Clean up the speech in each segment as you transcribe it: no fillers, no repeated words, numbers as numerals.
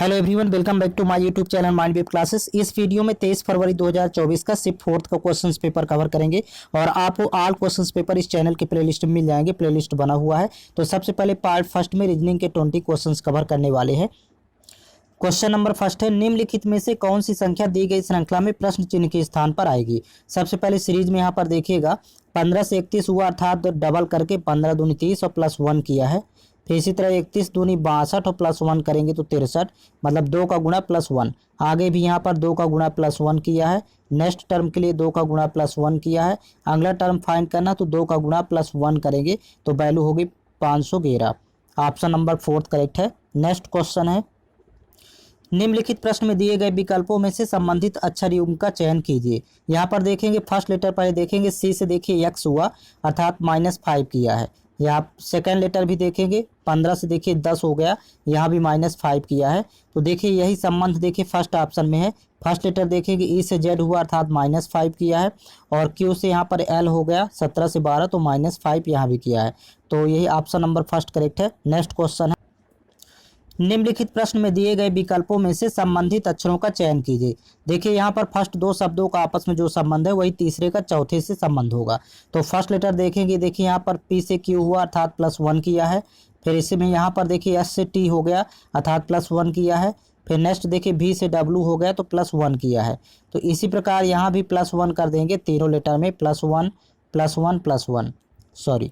Hello everyone, welcome back to my YouTube channel mind web classes. इस video में 23 फरवरी 2024 का शिफ्ट फोर्थ का क्वेश्चंस पेपर कवर करेंगे और आपको ऑल क्वेश्चंस पेपर इस चैनल के प्लेलिस्ट में मिल जाएंगे। प्लेलिस्ट बना हुआ है। तो सबसे पहले पार्ट फर्स्ट में रीजनिंग के 20 क्वेश्चंस कवर करने वाले हैं। क्वेश्चन नंबर फर्स्ट है, निम्नलिखित में से कौन सी संख्या दी गई श्रृंखला में प्रश्न चिन्ह के स्थान पर आएगी। सबसे पहले सीरीज में यहाँ पर देखिएगा 15 से 31 हुआ, अर्थात डबल करके 15 दूनी 30 और प्लस 1 किया है। फिर इसी तरह 31 दूनी 62 और प्लस 1 करेंगे तो 63, मतलब 2 का गुणा प्लस 1। आगे भी यहाँ पर 2 का गुणा प्लस 1 किया है। नेक्स्ट टर्म के लिए 2 का गुणा प्लस 1 किया है। अगला टर्म फाइंड करना तो 2 का गुणा प्लस 1 करेंगे तो वैल्यू होगी 511। ऑप्शन नंबर फोर्थ करेक्ट है। नेक्स्ट क्वेश्चन है, निम्नलिखित प्रश्न में दिए गए विकल्पों में से संबंधित अक्षर युग्म का चयन कीजिए। यहाँ पर देखेंगे फर्स्ट लेटर पहले देखेंगे, सी से देखिए एक्स हुआ, अर्थात -5 किया है। यहाँ सेकंड लेटर भी देखेंगे, 15 से देखिए 10 हो गया, यहाँ भी -5 किया है। तो देखिए यही संबंध देखिए फर्स्ट ऑप्शन में है। फर्स्ट लेटर देखेंगे ई से जेड हुआ, अर्थात -5 किया है। और क्यू से यहाँ पर एल हो गया, 17 से 12 तो -5 यहाँ भी किया है। तो यही ऑप्शन नंबर फर्स्ट करेक्ट है। नेक्स्ट क्वेश्चन है, निम्नलिखित प्रश्न में दिए गए विकल्पों में से संबंधित अक्षरों का चयन कीजिए। देखिए यहाँ पर फर्स्ट दो शब्दों का आपस में जो संबंध है वही तीसरे का चौथे से संबंध होगा। तो फर्स्ट लेटर देखेंगे, देखिए यहाँ पर पी से क्यू हुआ, अर्थात +1 किया है। फिर इसी में यहाँ पर देखिए एस से टी हो गया, अर्थात +1 किया है। फिर नेक्स्ट देखिए भी से डब्लू हो गया तो +1 किया है। तो इसी प्रकार यहाँ भी +1 कर देंगे तीनों लेटर में, +1 +1 +1 सॉरी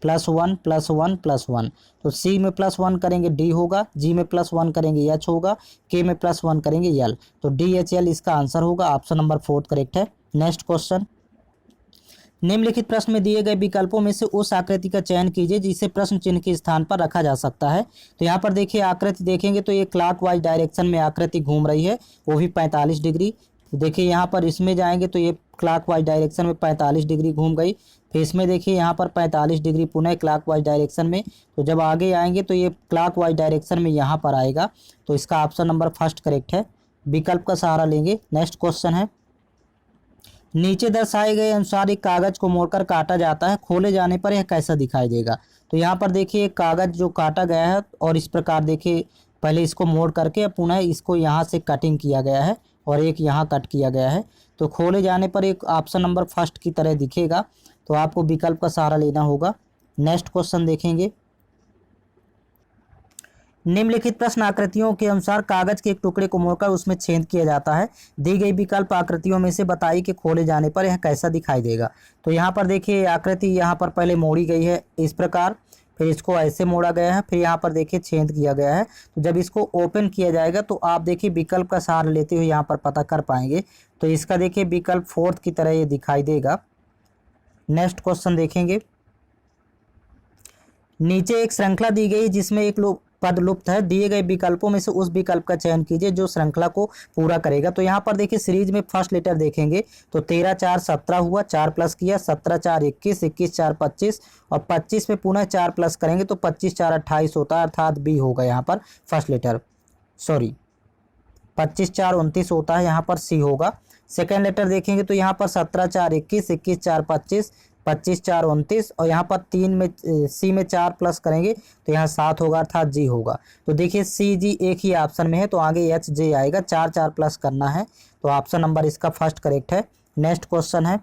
+1 +1 +1। तो सी में +1 करेंगे डी होगा, जी में +1 करेंगे एच होगा, के में +1 करेंगे एल। तो DHL इसका आंसर होगा। ऑप्शन नंबर फोर्थ करेक्ट है। नेक्स्ट क्वेश्चन, निम्नलिखित प्रश्न में दिए गए विकल्पों में से उस आकृति का चयन कीजिए जिसे प्रश्न चिन्ह के स्थान पर रखा जा सकता है। तो यहाँ पर देखिए आकृति देखेंगे तो ये क्लॉकवाइज डायरेक्शन में आकृति घूम रही है, वो भी 45 डिग्री। देखिए यहाँ पर इसमें जाएंगे तो ये क्लॉकवाइज डायरेक्शन में 45 डिग्री घूम गई। फिर इसमें देखिए यहाँ पर 45 डिग्री पुनः क्लॉकवाइज डायरेक्शन में। तो जब आगे आएंगे तो ये क्लॉकवाइज डायरेक्शन में यहाँ पर आएगा। तो इसका ऑप्शन नंबर फर्स्ट करेक्ट है। विकल्प का सहारा लेंगे। नेक्स्ट क्वेश्चन है, नीचे दर्शाए गए अनुसार एक कागज को मोड़कर काटा जाता है, खोले जाने पर यह कैसा दिखाई देगा। तो यहाँ पर देखिए कागज जो काटा गया है और इस प्रकार देखिए पहले इसको मोड़ करके पुनः इसको यहाँ से कटिंग किया गया है और एक यहाँ कट किया गया है। तो खोले जाने पर एक ऑप्शन नंबर फर्स्ट की तरह दिखेगा। तो आपको विकल्प का सहारा लेना होगा। नेक्स्ट क्वेश्चन देखेंगे, निम्नलिखित प्रश्न आकृतियों के अनुसार कागज के एक टुकड़े को मोड़कर उसमें छेद किया जाता है। दी गई विकल्प आकृतियों में से बताइए कि खोले जाने पर यह कैसा दिखाई देगा। तो यहाँ पर देखिए आकृति यहाँ पर पहले मोड़ी गई है इस प्रकार, फिर इसको ऐसे मोड़ा गया है, फिर यहाँ पर देखिए छेद किया गया है। तो जब इसको ओपन किया जाएगा तो आप देखिए विकल्प का सहारा लेते हुए यहाँ पर पता कर पाएंगे। तो इसका देखिए विकल्प फोर्थ की तरह ये दिखाई देगा। नेक्स्ट क्वेश्चन देखेंगे, नीचे एक श्रृंखला दी गई जिसमें एक पद लुप्त है। दिए गए विकल्पों में से उस विकल्प का चयन कीजिए जो श्रृंखला को पूरा करेगा। तो यहाँ पर देखिए सीरीज में फर्स्ट लेटर देखेंगे तो 13 4 17 हुआ, 4 प्लस किया, 17 4 21, 21 4 25 और 25 में पुनः 4 प्लस करेंगे तो 25 4 28 होता है, अर्थात बी होगा यहाँ पर फर्स्ट लेटर, सॉरी 25 4 29 होता है, यहाँ पर सी होगा। सेकेंड लेटर देखेंगे तो यहाँ पर 17 4 21, 21 4 25, 25 4 29 और यहाँ पर 3 में सी में 4 प्लस करेंगे तो यहाँ 7 होगा, अर्थात जी होगा। तो देखिए सी जी एक ही ऑप्शन में है तो आगे एच जे आएगा, 4 4 प्लस करना है। तो ऑप्शन नंबर इसका फर्स्ट करेक्ट है। नेक्स्ट क्वेश्चन है,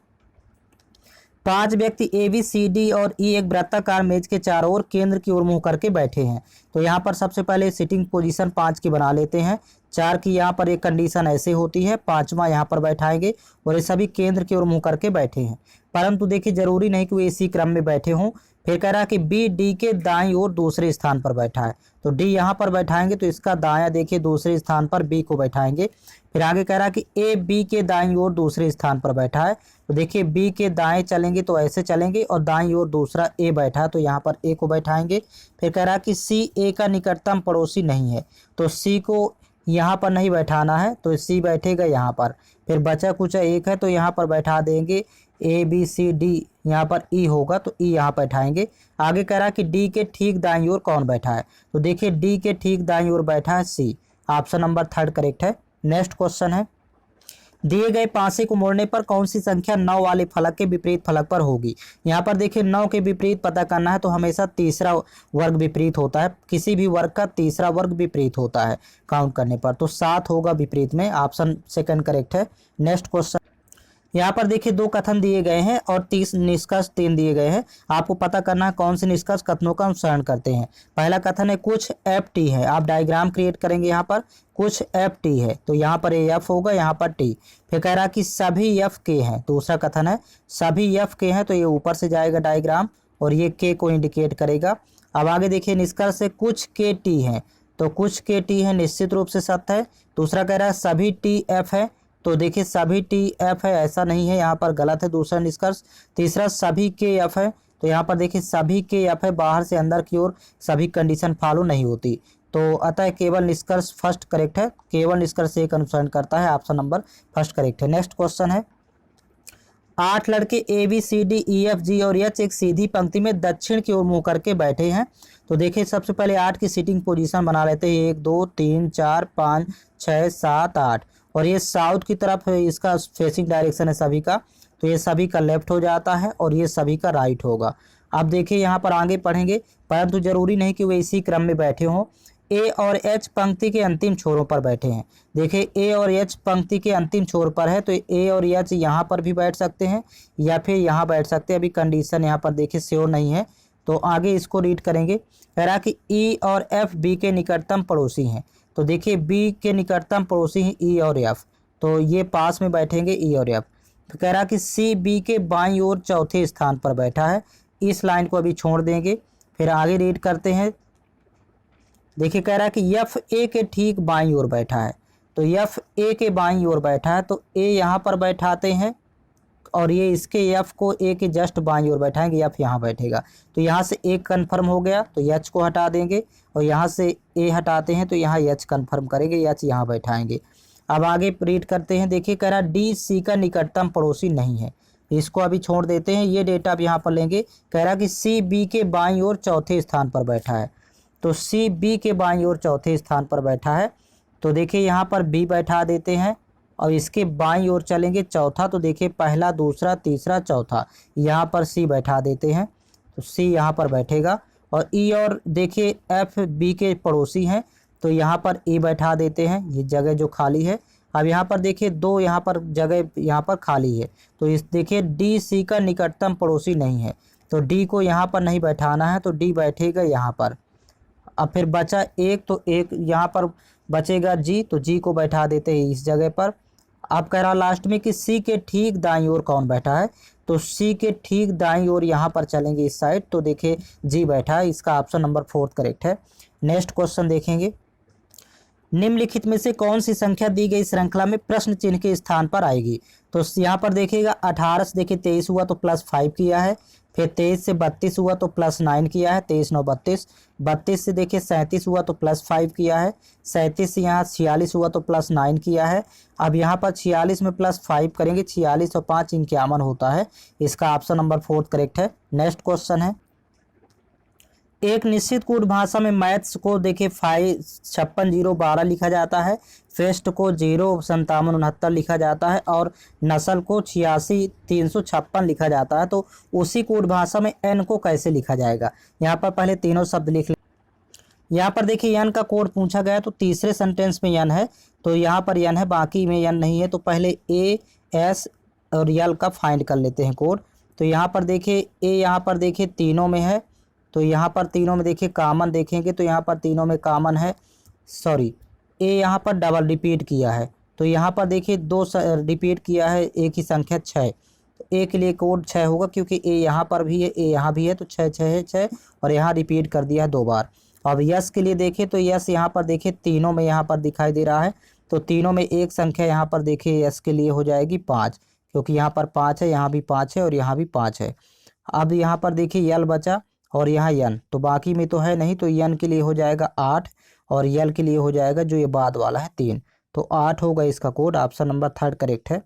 5 व्यक्ति ए बी सी डी और ई एक वृत्ताकार मेज के चारों ओर केंद्र की ओर मुंह करके बैठे हैं। तो यहाँ पर सबसे पहले सिटिंग पोजीशन 5 की बना लेते हैं। 4 की यहाँ पर एक कंडीशन ऐसे होती है, 5वां यहाँ पर बैठाएंगे और ये सभी केंद्र की ओर मुंह करके बैठे हैं। परंतु देखिए जरूरी नहीं कि वो इसी क्रम में बैठे हों। फिर कह रहा है कि बी डी के दाईं ओर दूसरे स्थान पर बैठा है। तो डी यहाँ पर बैठाएंगे तो इसका दायां देखिए दूसरे स्थान पर बी को बैठाएंगे। फिर आगे कह रहा है कि ए बी के दाईं ओर दूसरे स्थान पर बैठा है। तो देखिए बी के दाएं चलेंगे तो ऐसे चलेंगे और दाईं ओर दूसरा ए बैठा है तो यहाँ पर ए को बैठाएंगे। फिर कह रहा है कि सी ए का निकटतम पड़ोसी नहीं है तो सी को यहाँ पर नहीं बैठाना है तो सी बैठेगा यहाँ पर। फिर बचा कुचा एक है तो यहाँ पर बैठा देंगे ए बी सी डी, यहाँ पर ई होगा तो ई यहाँ बैठाएंगे। आगे कह रहा है कि डी के ठीक दाईं ओर कौन बैठा है। तो देखिए डी के ठीक दाईं ओर बैठा है सी। ऑप्शन नंबर थर्ड करेक्ट है। नेक्स्ट क्वेश्चन है, दिए गए पासे को मोड़ने पर कौन सी संख्या 9 वाले फलक के विपरीत फलक पर होगी। यहाँ पर देखिए 9 के विपरीत पता करना है तो हमेशा तीसरा वर्ग विपरीत होता है, किसी भी वर्ग का तीसरा वर्ग विपरीत होता है काउंट करने पर, तो 7 होगा विपरीत में, ऑप्शन सेकंड करेक्ट है। नेक्स्ट क्वेश्चन, यहाँ पर देखिए 2 कथन दिए गए हैं और 30 निष्कर्ष 3 दिए गए हैं। आपको पता करना है कौन से निष्कर्ष कथनों का अनुसरण करते हैं। पहला कथन है कुछ एफ टी है, आप डायग्राम क्रिएट करेंगे यहाँ पर, कुछ एफ टी है तो यहाँ पर ए एफ होगा, यहाँ पर टी। फिर कह रहा कि सभी एफ के हैं, दूसरा कथन है सभी एफ के हैं तो ये ऊपर से जाएगा डायग्राम और ये के को इंडिकेट करेगा। अब आगे देखिए निष्कर्ष है कुछ के टी है, तो कुछ के टी है निश्चित रूप से सत्य है। दूसरा कह रहा है सभी टी एफ है, तो देखिए सभी टी एफ है, ऐसा नहीं है, यहाँ पर गलत है दूसरा निष्कर्ष। तीसरा सभी के एफ है, तो यहाँ पर देखिए सभी के एफ है, बाहर से अंदर की ओर सभी कंडीशन फॉलो नहीं होती, तो अतः केवल निष्कर्ष फर्स्ट करेक्ट है, केवल निष्कर्ष एक अनुसरण करता है, ऑप्शन नंबर फर्स्ट करेक्ट है। नेक्स्ट क्वेश्चन है 8 लड़के A B C D E F G और एच एक सीधी पंक्ति में दक्षिण की ओर मुंह करके बैठे हैं। तो देखिए सबसे पहले 8 की सीटिंग पोजीशन बना लेते हैं, 1 2 3 4 5 6 7 8, और ये साउथ की तरफ इसका फेसिंग डायरेक्शन है सभी का, तो ये सभी का लेफ्ट हो जाता है और ये सभी का राइट होगा। अब देखिए यहाँ पर आगे पढ़ेंगे, परंतु जरूरी नहीं कि वे इसी क्रम में बैठे हों। ए और एच पंक्ति के अंतिम छोरों पर बैठे हैं। देखिए ए और एच पंक्ति के अंतिम छोर पर है, तो ए और एच यहाँ पर भी बैठ सकते हैं या फिर यहाँ बैठ सकते हैं, अभी कंडीशन यहाँ पर देखिए श्योर नहीं है, तो आगे इसको रीड करेंगे। कह रहा कि ई और एफ बी के निकटतम पड़ोसी हैं, तो देखिए बी के निकटतम पड़ोसी हैं ई और एफ, तो ये पास में बैठेंगे ई और एफ। तो कह रहा कि सी बी के बाईं ओर चौथे स्थान पर बैठा है, इस लाइन को अभी छोड़ देंगे। फिर आगे रीड करते हैं, देखिए कह रहा है कि एफ ए के ठीक बाईं ओर बैठा है, तो एफ ए के बाईं ओर बैठा है, तो ए यहाँ पर बैठाते हैं और ये इसके एफ को ए के जस्ट बाईं ओर बैठाएंगे, एफ यहाँ बैठेगा, तो यहाँ से ए कन्फर्म हो गया, तो एच को हटा देंगे और यहाँ से ए हटाते हैं तो यहाँ एच कन्फर्म करेंगे, एच यहाँ बैठाएंगे। अब आगे रीड करते हैं, देखिए कह रहा डी सी का निकटतम पड़ोसी नहीं है, इसको अभी छोड़ देते हैं, ये डेटा अब यहाँ पर लेंगे। कह रहा कि सी बी के बाईं ओर चौथे स्थान पर बैठा है, तो सी बी के बाईं ओर चौथे स्थान पर बैठा है, तो देखिए यहाँ पर बी बैठा देते हैं और इसके बाईं ओर चलेंगे चौथा, तो देखिए पहला दूसरा तीसरा चौथा, यहाँ पर सी बैठा देते हैं, तो सी यहाँ पर बैठेगा। और ई और देखिए एफ बी के पड़ोसी हैं, तो यहाँ पर ए बैठा देते हैं, ये जगह जो खाली है। अब यहाँ पर देखिए 2 यहाँ पर जगह यहाँ पर खाली है, तो इस देखिए डी सी का निकटतम पड़ोसी नहीं है, तो डी को यहाँ पर नहीं बैठाना है, तो डी बैठेगा यहाँ पर। अब फिर बचा एक, तो एक यहाँ पर बचेगा जी, तो जी को बैठा देते हैं इस जगह पर। अब कह रहा लास्ट में कि सी के ठीक दाईं ओर कौन बैठा है, तो सी के ठीक दाईं ओर यहाँ पर चलेंगे इस साइड, तो देखिए जी बैठा है, इसका ऑप्शन नंबर 4 करेक्ट है। नेक्स्ट क्वेश्चन देखेंगे, निम्नलिखित में से कौन सी संख्या दी गई श्रृंखला में प्रश्न चिन्ह के स्थान पर आएगी। तो यहाँ पर देखिएगा 18 से देखिए 23 हुआ तो +5 किया है, फिर 23 से 32 हुआ तो +9 किया है, 23 9 32, 32 से देखिए 37 हुआ तो +5 किया है, 37 से यहाँ 46 हुआ तो +9 किया है। अब यहाँ पर 46 में +5 करेंगे, 46 और 5 51 होता है, इसका ऑप्शन नंबर 4 करेक्ट है। नेक्स्ट क्वेश्चन है, एक निश्चित कोड भाषा में मैथ्स को देखिए 56 0 12 लिखा जाता है, फेस्ट को 0 57 69 लिखा जाता है और नस्ल को 86 356 लिखा जाता है। तो उसी कोड भाषा में एन को कैसे लिखा जाएगा। यहाँ पर पहले तीनों शब्द लिख ले। यहाँ पर देखिए एन का कोड पूछा गया, तो तीसरे सेंटेंस में एन है, तो यहाँ पर एन है, बाकी में एन नहीं है, तो पहले ए एस और यल का फाइंड कर लेते हैं कोड। तो यहाँ पर देखिए ए यहाँ पर देखिए तीनों में है, तो यहाँ पर तीनों में देखिए कॉमन देखेंगे, तो यहाँ पर तीनों में कॉमन है, सॉरी ए यहाँ पर डबल रिपीट किया है, तो यहाँ पर देखिए 2 रिपीट किया है एक ही संख्या 6, तो ए के लिए कोड 6 होगा, क्योंकि ए यहाँ पर भी है ए यहाँ भी है, तो 6 6 है 6, और यहाँ रिपीट कर दिया है 2 बार। अब यस के लिए देखें, तो यस यहाँ पर देखिए तीनों में यहाँ पर दिखाई दे रहा है, तो तीनों में एक संख्या यहाँ पर देखिए यस के लिए हो जाएगी 5, क्योंकि यहाँ पर 5 है, यहाँ भी 5 है और यहाँ भी 5 है। अब यहाँ पर देखिए यल बचा और यहाँ यन, तो बाकी में तो है नहीं, तो यन के लिए हो जाएगा 8 और यल के लिए हो जाएगा जो ये बाद वाला है 3, तो 8 होगा इसका कोड, ऑप्शन नंबर 3 करेक्ट है।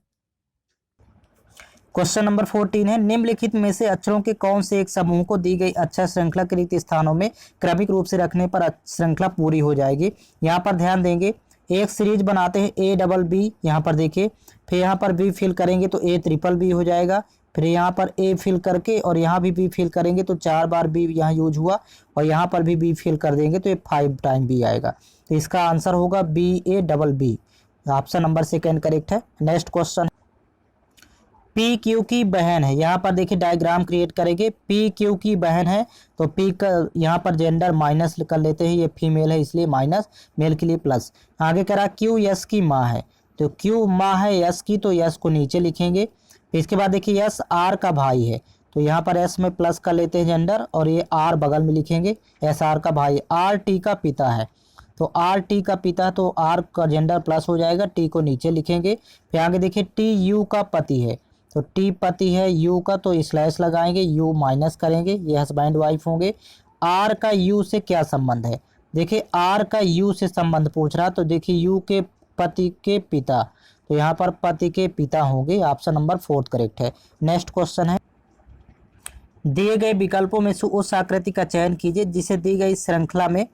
क्वेश्चन नंबर 14 है, निम्नलिखित में से अक्षरों के कौन से एक समूह को दी गई अक्षर श्रृंखला के रिक्त स्थानों में क्रमिक रूप से रखने पर श्रृंखला पूरी हो जाएगी। यहाँ पर ध्यान देंगे, एक सीरीज बनाते हैं ए डबल बी, यहाँ पर देखिए, फिर यहाँ पर बी फिल करेंगे तो ए ट्रिपल बी हो जाएगा, फिर यहाँ पर ए फिल करके और यहाँ भी बी फिल करेंगे तो 4 बार बी यहाँ यूज हुआ, और यहाँ पर भी बी फिल कर देंगे तो ये 5 टाइम बी आएगा। तो इसका आंसर होगा B A double B. Option number second correct है। नेक्स्ट क्वेश्चन, पी क्यू की बहन है। यहाँ पर देखिए डायग्राम क्रिएट करेंगे, पी क्यू की बहन है तो पी का यहाँ पर जेंडर माइनस कर लेते हैं, ये फीमेल है इसलिए माइनस, मेल के लिए प्लस। आगे करा क्यू यस की माँ है, तो क्यू माँ है यस की, तो यस को नीचे लिखेंगे। फिर इसके बाद देखिए यस आर का भाई है, तो यहाँ पर एस में प्लस कर लेते हैं जेंडर, और ये आर बगल में लिखेंगे, एस आर का भाई। आर टी का पिता है, तो आर टी का पिता, तो आर का जेंडर प्लस हो जाएगा, टी को नीचे लिखेंगे। फिर आगे देखिए टी यू का पति है, तो टी पति है, यू का तो स्लैश लगाएंगे, यू माइनस करेंगे, ये हस्बैंड वाइफ होंगे। आर का यू से क्या संबंध है, देखिए आर का यू से संबंध पूछ रहा, तो देखिए यू के पति के पिता, तो यहाँ पर पति के पिता होंगे। ऑप्शन नंबर 4 करेक्ट है। नेक्स्ट क्वेश्चन है, दिए गए विकल्पों में से उस आकृति का चयन कीजिए जिसे दी गई श्रृंखला में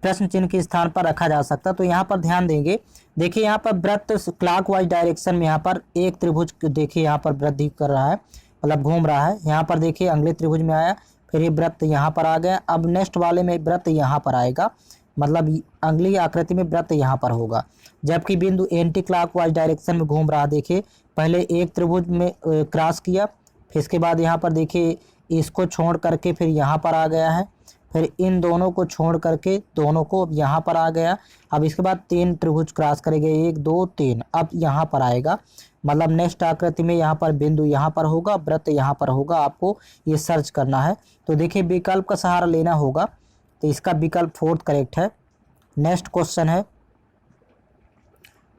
प्रश्न चिन्ह के स्थान पर रखा जा सकता। तो यहाँ पर ध्यान देंगे, देखिए यहाँ पर वृत्त क्लॉकवाइज डायरेक्शन में, यहाँ पर एक त्रिभुज देखिए यहाँ पर वृद्धि कर रहा है, मतलब घूम रहा है। यहाँ पर देखिए अगले त्रिभुज में आया, फिर ये वृत्त यहाँ पर आ गया। अब नेक्स्ट वाले में वृत्त यहाँ पर आएगा, मतलब अगली आकृति में वृत्त यहाँ पर होगा, जबकि बिंदु एंटी क्लॉकवाइज डायरेक्शन में घूम रहा। देखिए पहले एक त्रिभुज में क्रॉस किया, फिर इसके बाद यहाँ पर देखिए इसको छोड़ करके फिर यहाँ पर आ गया है, फिर इन दोनों को छोड़ करके दोनों को अब यहाँ पर आ गया। अब इसके बाद 3 त्रिभुज क्रॉस करेंगे, 1 2 3, अब यहाँ पर आएगा, मतलब नेक्स्ट आकृति में यहाँ पर बिंदु यहाँ पर होगा, वृत्त यहाँ पर होगा। आपको ये सर्च करना है, तो देखिए विकल्प का सहारा लेना होगा, तो इसका विकल्प 4 करेक्ट है। नेक्स्ट क्वेश्चन है,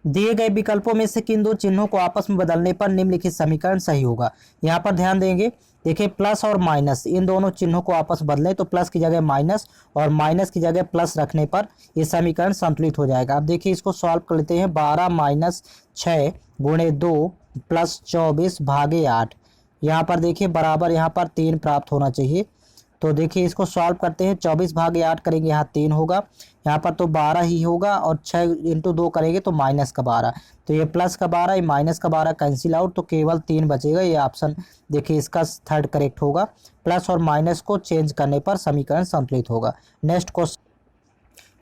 दिए गए विकल्पों में से किन दो चिन्हों को आपस में बदलने पर निम्नलिखित समीकरण सही होगा। यहाँ पर ध्यान देंगे, देखिए प्लस और माइनस, इन दोनों चिन्हों को आपस बदलें तो प्लस की जगह माइनस और माइनस की जगह प्लस रखने पर ये समीकरण संतुलित हो जाएगा। अब देखिए इसको सॉल्व कर लेते हैं, 12 माइनस 6 गुणे 2 प्लस 24 भागे 8, यहाँ पर देखिए बराबर यहाँ पर 3 प्राप्त होना चाहिए। तो देखिए इसको सॉल्व करते हैं, 24 भागे 8 करेंगे, यहाँ 3 होगा, यहाँ पर तो 12 ही होगा, और 6 इंटू 2 करेंगे तो माइनस का 12, तो ये प्लस का 12 ये माइनस का 12 कैंसिल आउट, तो केवल 3 बचेगा। ये ऑप्शन देखिए इसका 3rd करेक्ट होगा। प्लस और माइनस को चेंज करने पर समीकरण संतुलित होगा। नेक्स्ट क्वेश्चन,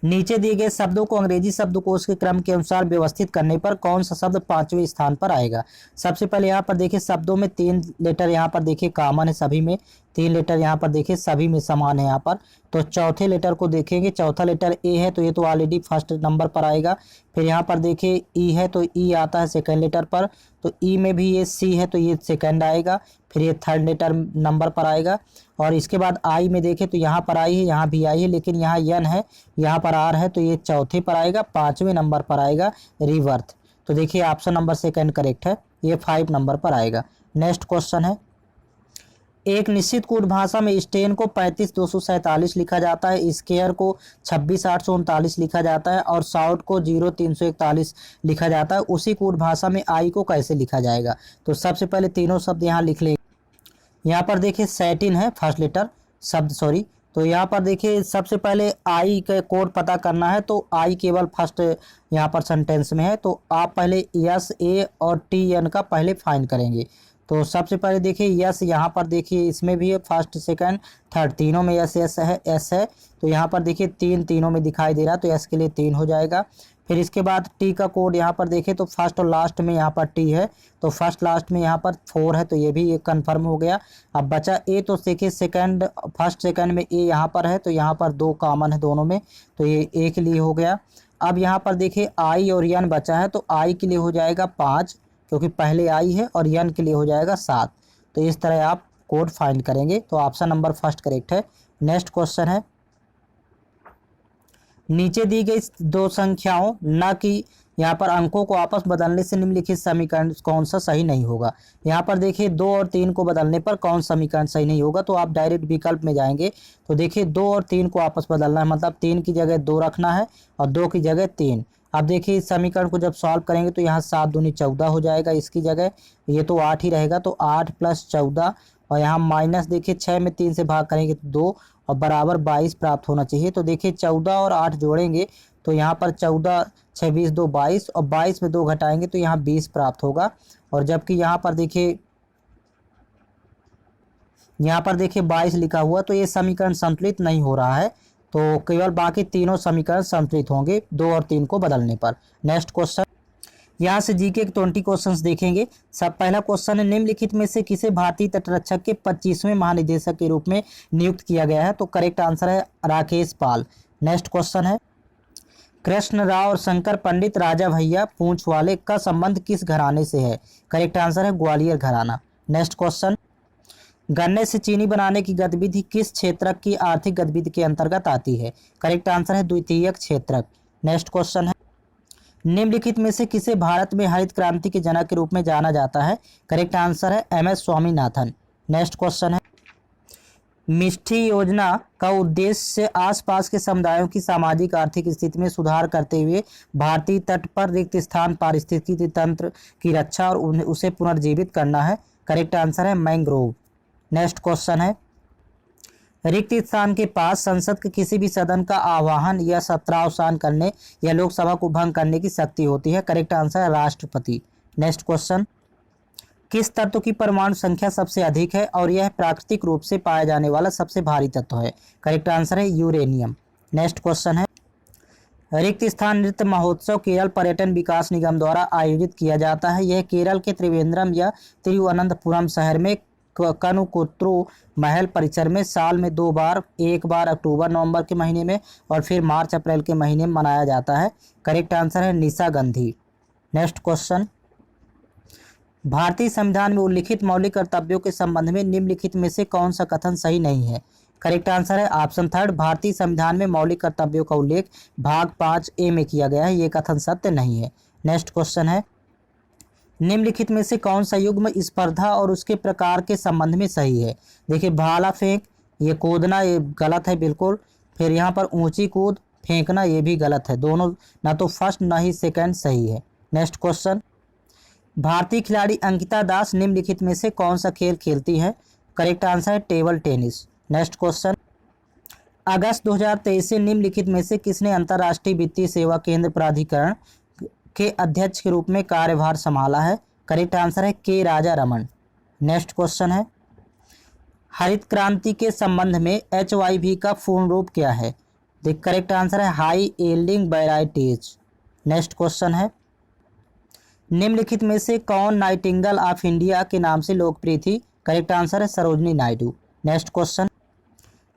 नीचे दिए गए शब्दों को अंग्रेजी शब्दकोश के क्रम के अनुसार व्यवस्थित करने पर कौन सा शब्द 5वें स्थान पर आएगा। सबसे पहले यहाँ पर देखिए शब्दों में 3 लेटर यहाँ पर देखिए कॉमन है, सभी में 3 लेटर यहाँ पर देखिए सभी में समान है यहाँ पर। तो चौथे लेटर को देखेंगे, चौथा लेटर ए है तो ये तो ऑलरेडी फर्स्ट नंबर पर आएगा। फिर यहाँ पर देखिए ई है तो ई आता है सेकंड लेटर पर, तो ई में भी ये सी है तो ये सेकंड आएगा, फिर ये 3rd लेटर नंबर पर आएगा। और इसके बाद आई में देखें तो यहाँ पर आई है, यहाँ भी आई है, लेकिन यहाँ यन है, यहाँ पर आर है, तो ये चौथे पर आएगा, 5वें नंबर पर आएगा रिवर्थ। तो देखिए ऑप्शन नंबर 2 करेक्ट है, ये 5 नंबर पर आएगा। नेक्स्ट क्वेश्चन है, एक निश्चित कूट भाषा में स्टेन को 35,247 लिखा जाता है, स्केयर को 26,839 लिखा जाता है और साउट को 0,341 लिखा जाता है। उसी कूट भाषा में आई को कैसे लिखा जाएगा। तो सबसे पहले तीनों शब्द यहाँ लिख लेंगे। यहाँ पर देखिए सैटिन है फर्स्ट लेटर शब्द, सॉरी, तो यहाँ पर देखिए सबसे पहले आई का कोड पता करना है, तो आई केवल फर्स्ट यहाँ पर सेंटेंस में है, तो आप पहले यस ए और टी एन का पहले फाइंड करेंगे। तो सबसे पहले देखिए यस, यहाँ पर देखिए इसमें भी है फर्स्ट सेकंड थर्ड, तीनों में यस एस है, एस है, तो यहाँ पर देखिए तीनों में दिखाई दे रहा है, तो एस के लिए 3 हो जाएगा। फिर इसके बाद टी का कोड यहाँ पर देखें तो फर्स्ट और लास्ट में यहाँ पर टी है, तो फर्स्ट लास्ट में यहाँ पर 4 है, तो ये भी एक कन्फर्म हो गया। अब बचा ए, तो देखिए सेकंड फर्स्ट सेकंड में ए यहाँ पर है, तो यहाँ पर 2 कॉमन है दोनों में, तो ये ए के लिए हो गया। अब यहाँ पर देखिए आई और यन बचा है, तो आई के लिए हो जाएगा 5 क्योंकि पहले आई है, और यन के लिए हो जाएगा 7। तो इस तरह आप कोड फाइंड करेंगे। तो ऑप्शन नंबर 1 करेक्ट है। नेक्स्ट क्वेश्चन है, नीचे दी गई 2 संख्याओं न कि यहाँ पर अंकों को आपस बदलने से निम्नलिखित समीकरण कौन सा सही नहीं होगा। यहाँ पर देखिए 2 और 3 को बदलने पर कौन समीकरण सही नहीं होगा, तो आप डायरेक्ट विकल्प में जाएंगे। तो देखिए 2 और 3 को आपस बदलना है, मतलब 3 की जगह 2 रखना है और 2 की जगह 3। अब देखिए इस समीकरण को जब सॉल्व करेंगे तो यहाँ 7 दूनी 14 हो जाएगा, इसकी जगह ये तो 8 ही रहेगा, तो 8 + 14, और यहाँ माइनस देखिए 6 में 3 से भाग करेंगे तो 2 और बराबर 22 प्राप्त होना चाहिए। तो देखिए 14 और 8 जोड़ेंगे तो यहाँ पर 14, 6, 20, 2, 22 और 22 में 2 घटाएंगे तो यहाँ 20 प्राप्त होगा। और जबकि यहाँ पर देखिए 22 लिखा हुआ, तो ये समीकरण संतुलित नहीं हो रहा है। तो केवल बाकी तीनों समीकरण संतुलित होंगे 2 और 3 को बदलने पर। नेक्स्ट क्वेश्चन, यहाँ से जीके के 20 क्वेश्चंस देखेंगे। सब पहला क्वेश्चन है, निम्नलिखित में से किसे भारतीय तटरक्षक के 25वें महानिदेशक के रूप में नियुक्त किया गया है? तो करेक्ट आंसर है राकेश पाल। नेक्स्ट क्वेश्चन है, कृष्ण राव और शंकर पंडित राजा भैया पूंछ वाले का संबंध किस घराने से है? करेक्ट आंसर है ग्वालियर घराना। नेक्स्ट क्वेश्चन, गन्ने से चीनी बनाने की गतिविधि किस क्षेत्रक की आर्थिक गतिविधि के अंतर्गत आती है? करेक्ट आंसर है द्वितीयक क्षेत्रक। नेक्स्ट क्वेश्चन है, निम्नलिखित में से किसे भारत में हरित क्रांति के जनक के रूप में जाना जाता है? करेक्ट आंसर है MS स्वामीनाथन। नेक्स्ट क्वेश्चन है, मिष्टी योजना का उद्देश्य आसपास के समुदायों की सामाजिक आर्थिक स्थिति में सुधार करते हुए भारतीय तट पर रिक्त स्थान पारिस्थितिकी तंत्र की रक्षा और उसे पुनर्जीवित करना है। करेक्ट आंसर है मैंग्रोव। नेक्स्ट क्वेश्चन है, रिक्त स्थान के पास संसद के किसी भी सदन का आह्वान या सत्रावसान करने या लोकसभा को भंग करने की शक्ति होती है? करेक्ट आंसर है राष्ट्रपति। नेक्स्ट क्वेश्चन, किस तत्व की परमाणु संख्या सबसे अधिक है और यह प्राकृतिक रूप से पाया जाने वाला सबसे भारी तत्व है? करेक्ट आंसर है यूरेनियम। नेक्स्ट क्वेश्चन है, रिक्त स्थान नृत्य महोत्सव केरल पर्यटन विकास निगम द्वारा आयोजित किया जाता है। यह केरल के त्रिवेंद्रम या तिरुवनंतपुरम शहर में कनुकुत्रु महल परिसर में साल में 2 बार, एक बार अक्टूबर नवंबर के महीने में और फिर मार्च अप्रैल के महीने में मनाया जाता है। करेक्ट आंसर है निशागंधी। नेक्स्ट क्वेश्चन, भारतीय संविधान में उल्लिखित मौलिक कर्तव्यों के संबंध में निम्नलिखित में से कौन सा कथन सही नहीं है? करेक्ट आंसर है ऑप्शन थर्ड, भारतीय संविधान में मौलिक कर्तव्यों का उल्लेख भाग 5A में किया गया है, ये कथन सत्य नहीं है। नेक्स्ट क्वेश्चन है, निम्नलिखित में से कौन सा युग्म स्पर्धा और उसके प्रकार के संबंध में सही है? देखिए भाला फेंक, ये कूदना, ये गलत है बिल्कुल। फिर यहाँ पर ऊंची कूद फेंकना, ये भी गलत है। दोनों, ना तो फर्स्ट ना ही सेकंड सही है। नेक्स्ट क्वेश्चन, भारतीय खिलाड़ी अंकिता दास निम्नलिखित में से कौन सा खेल खेलती है? करेक्ट आंसर है टेबल टेनिस। नेक्स्ट क्वेश्चन, अगस्त 2023 से निम्नलिखित में से किसने अंतर्राष्ट्रीय वित्तीय सेवा केंद्र प्राधिकरण के अध्यक्ष के रूप में कार्यभार संभाला है? करेक्ट आंसर है के राजा रमन। नेक्स्ट क्वेश्चन है, हरित क्रांति के संबंध में HYV का पूर्ण रूप क्या है? द करेक्ट आंसर है high yielding varieties. Next question है, निम्नलिखित में से कौन नाइटिंगेल ऑफ इंडिया के नाम से लोकप्रिय थी? करेक्ट आंसर है सरोजनी नायडू। नेक्स्ट क्वेश्चन,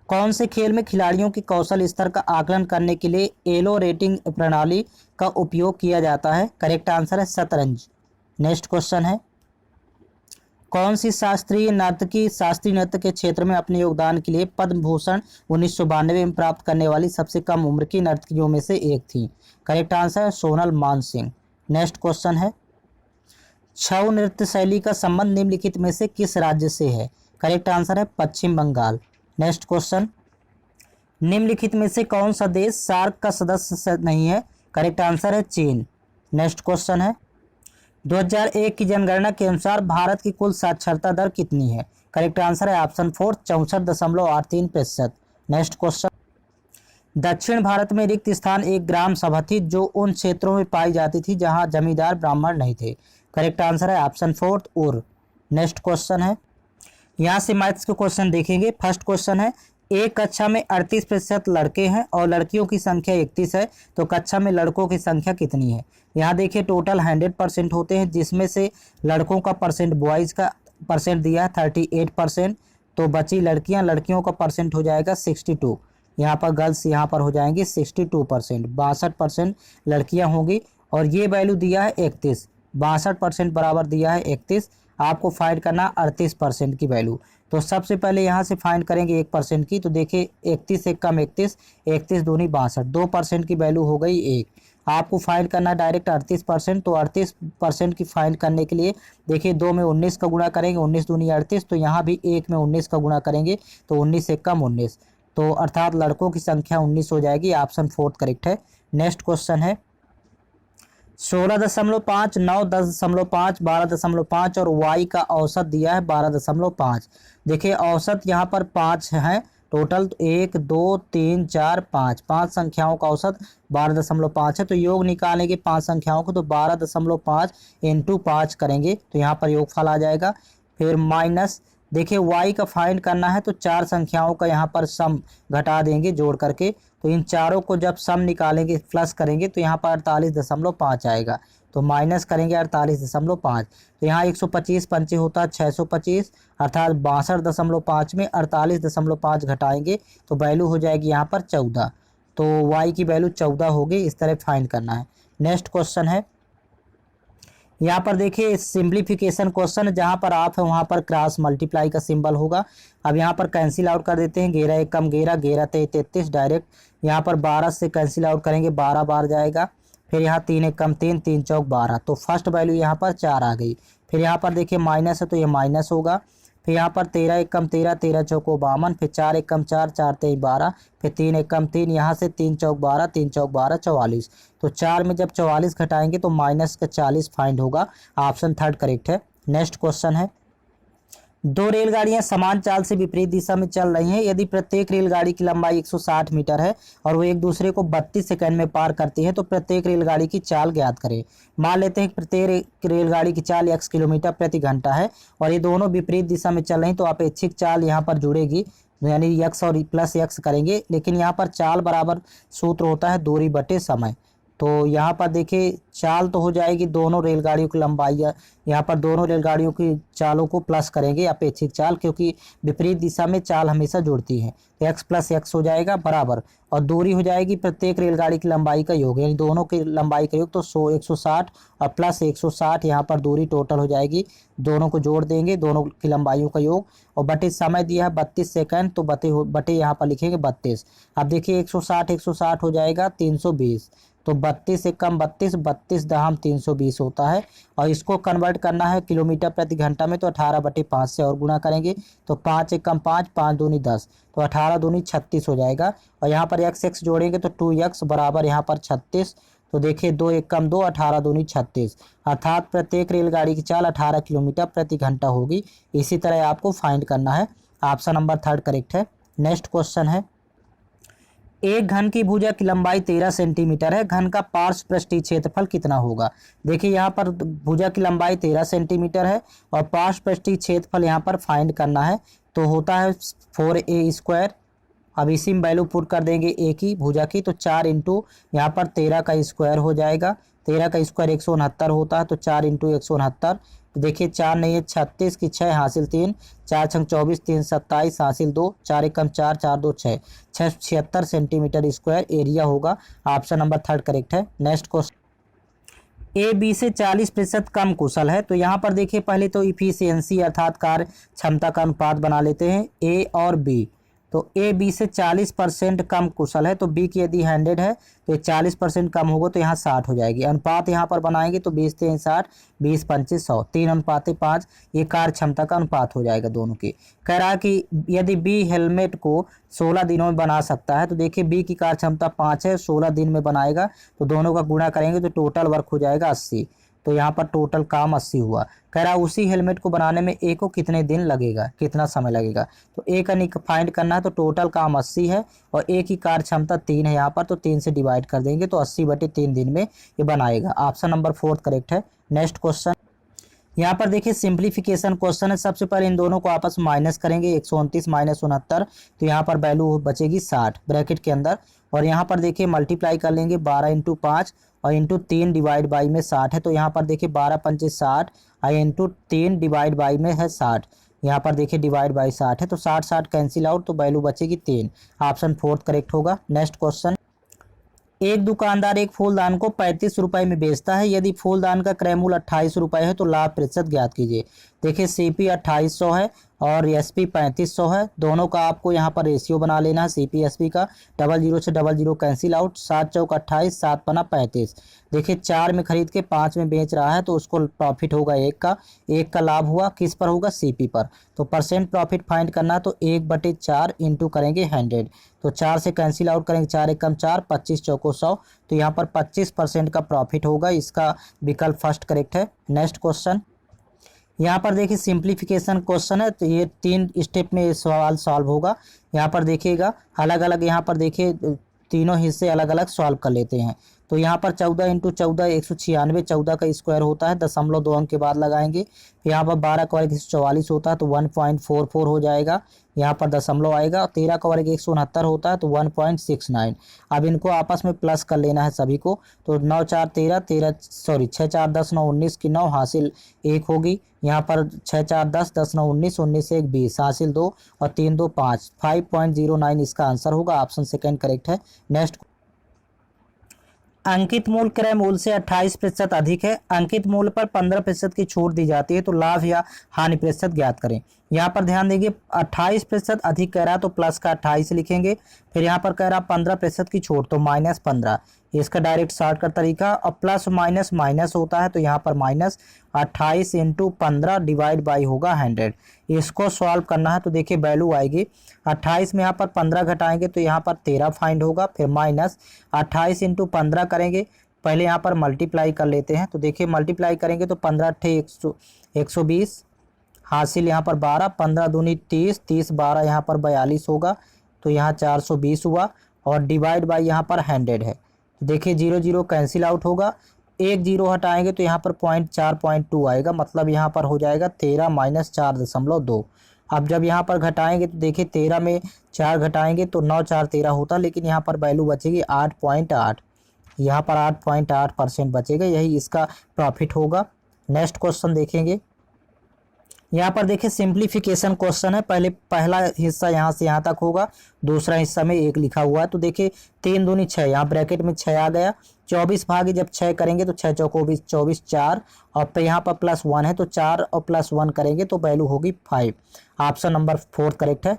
कौन से खेल में खिलाड़ियों के कौशल स्तर का आकलन करने के लिए एलो रेटिंग प्रणाली का उपयोग किया जाता है? करेक्ट आंसर है शतरंज। नेक्स्ट क्वेश्चन है, कौन सी शास्त्रीय नृत्य के क्षेत्र में अपने योगदान के लिए पद्म भूषण 1992 में प्राप्त करने वाली सबसे कम उम्र की नर्तकियों में से एक थी? करेक्ट आंसर है सोनल मानसिंह। नेक्स्ट क्वेश्चन है, छऊ नृत्य शैली का संबंध निम्नलिखित में से किस राज्य से है? करेक्ट आंसर है पश्चिम बंगाल। नेक्स्ट क्वेश्चन, निम्नलिखित में से कौन सा देश सार्क का सदस्य नहीं है? करेक्ट आंसर है चीन। नेक्स्ट क्वेश्चन है, 2001 की जनगणना के अनुसार भारत की कुल साक्षरता दर कितनी है? करेक्ट आंसर है ऑप्शन 4 64.83%। नेक्स्ट क्वेश्चन, दक्षिण भारत में रिक्त स्थान एक ग्राम सभा थी जो उन क्षेत्रों में पाई जाती थी जहां जमींदार ब्राह्मण नहीं थे। करेक्ट आंसर है ऑप्शन 4 उर। नेक्स्ट क्वेश्चन है, यहाँ से मैथ्स के क्वेश्चन देखेंगे। फर्स्ट क्वेश्चन है, एक कक्षा में 38% लड़के हैं और लड़कियों की संख्या 31 है, तो कक्षा में लड़कों की संख्या कितनी है? यहाँ देखिए टोटल 100% होते हैं, जिसमें से लड़कों का परसेंट बॉयज़ का परसेंट दिया है 38%, तो बची लड़कियों का परसेंट हो जाएगा 62। यहाँ पर गर्ल्स यहाँ पर हो जाएंगी 62%, 62% लड़कियाँ होंगी। और ये वैल्यू दिया है 31, 62% बराबर दिया है 31। आपको फाइंड करना 38% की वैल्यू। तो सबसे पहले यहाँ से फाइंड करेंगे 1% की, तो देखिए 31 एक कम 31, 31 दूनी 62, 2% की वैल्यू हो गई 1। आपको फाइंड करना डायरेक्ट 38%, तो 38% की फाइंड करने के लिए देखिए 2 में 19 का गुणा करेंगे, 19 दूनी 38, तो यहाँ भी 1 में 19 का गुणा करेंगे तो 19 एक कम 19, तो अर्थात लड़कों की संख्या 19 हो जाएगी। ऑप्शन 4 करेक्ट है। नेक्स्ट क्वेश्चन है, 16.5, 9, 10.5, 12.5 और y का औसत दिया है 12.5। देखिए औसत यहाँ पर 5 है, टोटल 1 2 3 4 5 5 संख्याओं का औसत 12.5 है। तो योग निकालेंगे 5 संख्याओं को, तो 12.5 इंटू 5 करेंगे तो यहाँ पर योगफल आ जाएगा। फिर माइनस देखिए y का फाइंड करना है तो 4 संख्याओं का यहाँ पर सम घटा देंगे जोड़ करके, तो इन चारों को जब सम निकालेंगे प्लस करेंगे तो यहाँ पर 48.5 आएगा। तो माइनस करेंगे 48.5, तो यहाँ 125 पंचे होता है 625, अर्थात 62.5 में 48.5 घटाएंगे तो वैल्यू हो जाएगी यहाँ पर 14। तो y की वैल्यू 14 होगी। इस तरह फाइंड करना है। नेक्स्ट क्वेश्चन है, यहाँ पर देखिए सिंप्लीफिकेशन क्वेश्चन, जहाँ पर आप है वहाँ पर क्रॉस मल्टीप्लाई का सिंबल होगा। अब यहाँ पर कैंसिल आउट कर देते हैं, 11 एक कम 11, 11 33 डायरेक्ट यहाँ पर 12 से कैंसिल आउट करेंगे, 12 बार जाएगा। फिर यहाँ 3 एक कम 3, 3 चौक 12, तो फर्स्ट वैल्यू यहाँ पर 4 आ गई। फिर यहाँ पर देखिए माइनस है तो ये माइनस होगा। फिर यहाँ पर 13 एक कम 13, 13 चौक 52, फिर 4 एक कम 4, 4 23 12, फिर 3 एक कम 3, यहाँ से 3 चौक 12, 3 चौक 12 44। तो 4 में जब 44 घटाएंगे तो माइनस का 40 फाइंड होगा। ऑप्शन थर्ड करेक्ट है। नेक्स्ट क्वेश्चन है, दो रेलगाड़ियां समान चाल से विपरीत दिशा में चल रही हैं। यदि प्रत्येक रेलगाड़ी की लंबाई 160 मीटर है और वो एक दूसरे को 32 सेकंड में पार करती है तो प्रत्येक रेलगाड़ी की चाल ज्ञात करें। मान लेते हैं कि प्रत्येक रेलगाड़ी की चाल x किलोमीटर प्रति घंटा है और ये दोनों विपरीत दिशा में चल रही, तो अपेक्षित चाल यहाँ पर जुड़ेगी, यानी x और प्लस x करेंगे। लेकिन यहाँ पर चाल बराबर सूत्र होता है दूरी बटे समय। तो यहाँ पर देखिए चाल तो हो जाएगी दोनों रेलगाड़ियों की लंबाई, यहाँ पर दोनों रेलगाड़ियों की चालों को प्लस करेंगे अपेक्षित चाल, क्योंकि विपरीत दिशा में चाल हमेशा जुड़ती है। तो x प्लस x हो जाएगा बराबर, और दूरी हो जाएगी प्रत्येक रेलगाड़ी की लंबाई का योग, यानी दोनों की लंबाई का योग। तो 160 और प्लस 160 यहाँ पर दूरी टोटल हो जाएगी, दोनों को जोड़ देंगे, दोनों की लंबाइयों का योग। और बटे समय दिया है 32 सेकंड, तो बटे यहाँ पर लिखेंगे 32। अब देखिए 160 हो जाएगा 320, तो 32 से कम 32, 32 दहम 320 होता है। और इसको कन्वर्ट करना है किलोमीटर प्रति घंटा में, तो 18/5 से और गुणा करेंगे तो 5 एक कम 5, 5 दूनी 10, तो 18 दूनी 36 हो जाएगा। और यहाँ पर x जोड़ेंगे तो 2x बराबर यहाँ पर 36। तो देखिए 2 एक कम 2, 18 दूनी 36, अर्थात प्रत्येक रेलगाड़ी की चाल 18 किलोमीटर प्रति घंटा होगी। इसी तरह आपको फाइंड करना है। ऑप्शन नंबर थर्ड करेक्ट है। नेक्स्ट क्वेश्चन है, एक घन की भुजा की लंबाई 13 सेंटीमीटर है, घन का पार्श्व पृष्ठीय क्षेत्रफल कितना होगा। देखिए यहाँ पर भुजा की लंबाई 13 सेंटीमीटर है और पार्श्व पृष्ठीय क्षेत्रफल यहाँ पर फाइंड करना है, तो होता है 4a²। अब इसी में वैल्यू पुट कर देंगे a की भुजा की, तो 4 इंटू यहाँ पर 13 का स्क्वायर हो जाएगा। 13 का स्क्वायर 169 होता है, तो 4 इंटू 169। तो देखिए 4 नहीं है 36 की 6 हासिल 3, 4 छंग 24, 3 27 हासिल 2, 4 एक कम 4, 4 2 6, 76 सेंटीमीटर स्क्वायर एरिया होगा। ऑप्शन नंबर थर्ड करेक्ट है। नेक्स्ट क्वेश्चन, ए बी से 40% कम कुशल है। तो यहाँ पर देखिए पहले तो इफिशियंसी अर्थात कार्य क्षमता का अनुपात बना लेते हैं ए और बी। तो ए बी से 40% कम कुशल है, तो बी की यदि 100 है तो 40% कम होगा तो यहाँ 60 हो जाएगी। अनुपात यहाँ पर बनाएंगे तो 20 3 60, 20 25 100, 3:5, ये कार्य क्षमता का अनुपात हो जाएगा दोनों की। कह रहा है कि यदि बी हेलमेट को 16 दिनों में बना सकता है, तो देखिए बी की कार्य क्षमता 5 है, 16 दिन में बनाएगा, तो दोनों का गुणा करेंगे तो टोटल वर्क हो जाएगा 80। तो यहाँ पर टोटल काम 80 हुआ। कह रहा उसी हेलमेट को बनाने में ए को कितने दिन लगेगा, कितना समय लगेगा। तो ए का फाइंड करना है, तो टोटल काम 80 है और ए की कार्य क्षमता 3 है यहाँ पर, तो 3 से डिवाइड कर देंगे तो 80/3 दिन में ये बनाएगा। ऑप्शन नंबर फोर्थ करेक्ट है। नेक्स्ट क्वेश्चन, यहाँ पर देखिए सिंप्लीफिकेशन क्वेश्चन है। सबसे पहले इन दोनों को आपस में माइनस करेंगे, 129 माइनस 69, तो यहाँ पर वैल्यू बचेगी 60 ब्रैकेट के अंदर। और यहाँ पर देखिए मल्टीप्लाई कर लेंगे 12 इंटू 5 और इंटू 3 डिवाइड बाई में 60 है, तो यहाँ पर देखिए 12 पंचे 60 और इंटू 3 डिवाइड बाई में है 60, यहाँ पर देखिए डिवाइड बाई 60 है, तो 60 60 कैंसिल आउट, तो वैल्यू बचेगी 3। ऑप्शन फोर्थ करेक्ट होगा। नेक्स्ट क्वेश्चन, एक दुकानदार एक फूलदान को 35 रुपए में बेचता है। यदि फूलदान का क्रय मूल्य 28 रुपए है तो लाभ प्रतिशत ज्ञात कीजिए। देखिए सीपी 2800 है और एसपी 3500 है, दोनों का आपको यहाँ पर रेशियो बना लेना है सीपी एसपी का। 00 से 00 कैंसिल आउट, 7 चौक 28, 7 पना 35। देखिए 4 में खरीद के 5 में बेच रहा है तो उसको प्रॉफिट होगा 1 का लाभ हुआ, किस पर होगा, सीपी पर। तो परसेंट प्रॉफिट फाइंड करना, तो 1/4 इंटू करेंगे 100, तो 4 से कैंसिल आउट करेंगे, 4 एक कम 4, 25 चौको 100, तो यहाँ पर 25% का प्रॉफिट होगा। इसका विकल्प फर्स्ट करेक्ट है। नेक्स्ट क्वेश्चन, यहाँ पर देखिए सिंप्लीफिकेशन क्वेश्चन है, तो ये 3 स्टेप में ये सवाल सॉल्व होगा। यहाँ पर देखिएगा अलग अलग, यहाँ पर देखिए तीनों हिस्से अलग अलग सॉल्व कर लेते हैं। तो यहाँ पर 14 इंटू 14 196, 14 का स्क्वायर होता है, 0.2 अंक के बाद लगाएंगे। यहाँ पर 12 का वर्ग 144 होता है तो 1.44 हो जाएगा, यहाँ पर दशमलव आएगा। 13 का वर्ग 169 होता है तो 1.69। अब इनको आपस में प्लस कर लेना है सभी को। तो 9 4 13, 6 4 10 9 19 की 9 हासिल 1 होगी। यहाँ पर 6 4 10, 10 9 19, 19 से 1 20 हासिल 2 और 3 2 5, 5.09 इसका आंसर होगा। ऑप्शन सेकेंड करेक्ट है। नेक्स्ट, अंकित मूल्य क्रय मूल्य से 28% अधिक है। अंकित मूल्य पर 15% की छूट दी जाती है, तो लाभ या हानि प्रतिशत ज्ञात करें। यहाँ पर ध्यान देंगे 28% अधिक कह रहा तो प्लस का 28 लिखेंगे। फिर यहाँ पर कह रहा 15% की छूट तो -15, इसका डायरेक्ट शॉर्टकट तरीका। और प्लस माइनस माइनस होता है तो यहाँ पर -28 इंटू 15 डिवाइड बाई होगा 100। इसको सॉल्व करना है तो देखिए वैल्यू आएगी 28 में यहाँ पर 15 घटाएंगे तो यहाँ पर 13 फाइंड होगा। फिर -28 इंटू 15 करेंगे, पहले यहाँ पर मल्टीप्लाई कर लेते हैं। तो देखिए मल्टीप्लाई करेंगे तो 15 × 120 हासिल यहाँ पर 12, 15 दूनी 30, 30 12 यहाँ पर 42 होगा, तो यहाँ 420 हुआ। और डिवाइड बाई यहाँ पर 100 है। तो देखिए 0 0 कैंसिल आउट होगा, 1 0 हटाएंगे तो यहाँ पर 0.4.2 आएगा, मतलब यहाँ पर हो जाएगा 13 - 4.2। अब जब यहाँ पर घटाएंगे तो देखिए 13 में 4 घटाएंगे तो 9 4 13 होता, लेकिन यहाँ पर वैल्यू बचेगी 8.8, यहाँ पर 8.8% बचेगा, यही इसका प्रॉफिट होगा। नेक्स्ट क्वेश्चन देखेंगे। यहाँ पर देखिए सिंप्लीफिकेशन क्वेश्चन है। पहला हिस्सा यहाँ से यहाँ तक होगा, दूसरा हिस्सा में 1 लिखा हुआ है। तो देखिए 3 दूनी 6, यहाँ ब्रैकेट में 6 आ गया। 24 भागे जब 6 करेंगे तो 6 चौको 24, 24 4, और पे यहाँ पर +1 है तो 4 और +1 करेंगे तो वैल्यू होगी 5। ऑप्शन नंबर 4 करेक्ट है।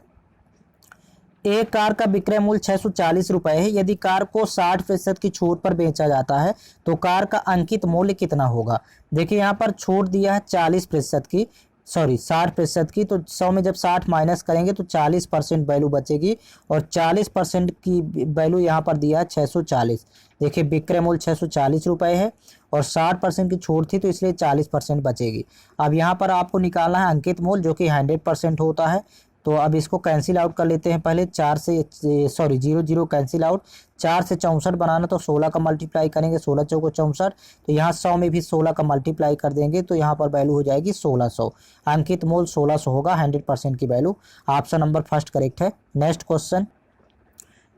एक कार का विक्रय मूल्य 640 रुपये है। यदि कार को 60% की छूट पर बेचा जाता है तो कार का अंकित मूल्य कितना होगा। देखिए यहाँ पर छूट दिया है 40% की, सॉरी 60% की, तो 100 में जब 60 माइनस करेंगे तो 40% वैल्यू बचेगी, और 40% की वैल्यू यहाँ पर दिया है 640। देखिए विक्रय मूल्य 640 रुपये है और 60% की छूट थी तो इसलिए 40% बचेगी। अब यहाँ पर आपको निकालना है अंकित मूल्य जो कि 100% होता है। तो अब इसको कैंसिल आउट कर लेते हैं। पहले 0 0 कैंसिल आउट, 4 से 64 बनाना तो 16 का मल्टीप्लाई करेंगे, 16 चौको 64, तो यहाँ 100 में भी 16 का मल्टीप्लाई कर देंगे तो यहाँ पर वैल्यू हो जाएगी 1600। अंकित मूल्य 1600 होगा, 100% की value. Option number first correct है। नेक्स्ट क्वेश्चन,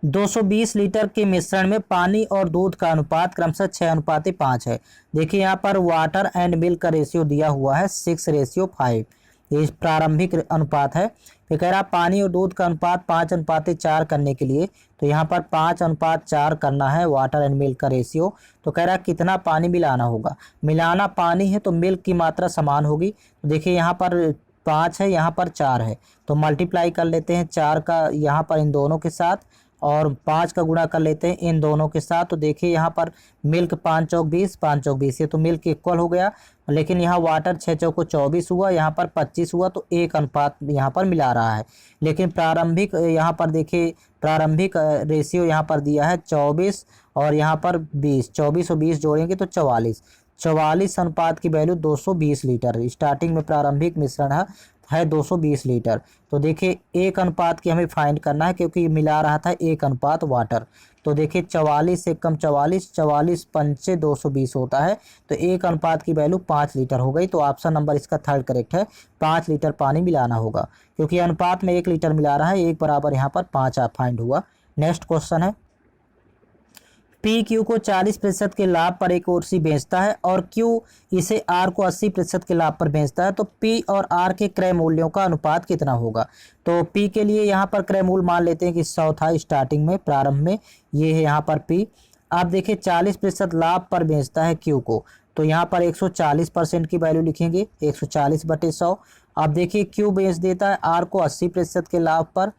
220 लीटर के मिश्रण में पानी और दूध का अनुपात क्रमशः 6:5 है। देखिए यहाँ पर वाटर एंड मिल्क का रेशियो दिया हुआ है 6:5, ये प्रारंभिक अनुपात है। फिर कह रहा पानी और दूध का अनुपात 5:4 करने के लिए, तो यहाँ पर 5:4 करना है वाटर एंड मिल्क का रेशियो। तो कह रहा कितना पानी मिलाना होगा। मिलाना पानी है तो मिल्क की मात्रा समान होगी। तो देखिए यहाँ पर 5 है, यहाँ पर 4 है, तो मल्टीप्लाई कर लेते हैं 4 का यहाँ पर इन दोनों के साथ, और 5 का गुणा कर लेते हैं इन दोनों के साथ। तो देखिए यहाँ पर मिल्क 5 चौक 20, 5 चौक 20, ये तो मिल्क इक्वल हो गया, लेकिन यहाँ वाटर 6 चौको 24 हुआ, यहाँ पर 25 हुआ, तो 1 अनुपात यहाँ पर मिला रहा है। लेकिन प्रारंभिक यहाँ पर देखिए प्रारंभिक रेशियो यहाँ पर दिया है 24 और यहाँ पर 20, 24 और 20 जोड़ेंगे तो 44 अनुपात की वैल्यू 220 लीटर। स्टार्टिंग में प्रारंभिक मिश्रण है 220 लीटर। तो देखिए 1 अनुपात की हमें फाइंड करना है, क्योंकि मिला रहा था 1 अनुपात वाटर। तो देखिए 44 से कम 44, 44 पंचे 220 होता है, तो 1 अनुपात की वैल्यू 5 लीटर हो गई। तो ऑप्शन नंबर इसका थर्ड करेक्ट है, 5 लीटर पानी मिलाना होगा, क्योंकि अनुपात में 1 लीटर मिला रहा है, 1 बराबर यहाँ पर 5 फाइंड हुआ। नेक्स्ट क्वेश्चन है, पी क्यू को 40% के लाभ पर एक और सी बेचता है और क्यू इसे आर को 80% के लाभ पर बेचता है, तो पी और आर के क्रय मूल्यों का अनुपात कितना होगा। तो पी के लिए यहाँ पर क्रय मूल्य मान लेते हैं कि 100 था स्टार्टिंग में, प्रारंभ में, ये है यहाँ पर पी। आप देखिए 40% लाभ पर बेचता है क्यू को, तो यहाँ पर 140% की वैल्यू लिखेंगे, 140/100। अब देखिए क्यू बेच देता है आर को 80% के लाभ पर,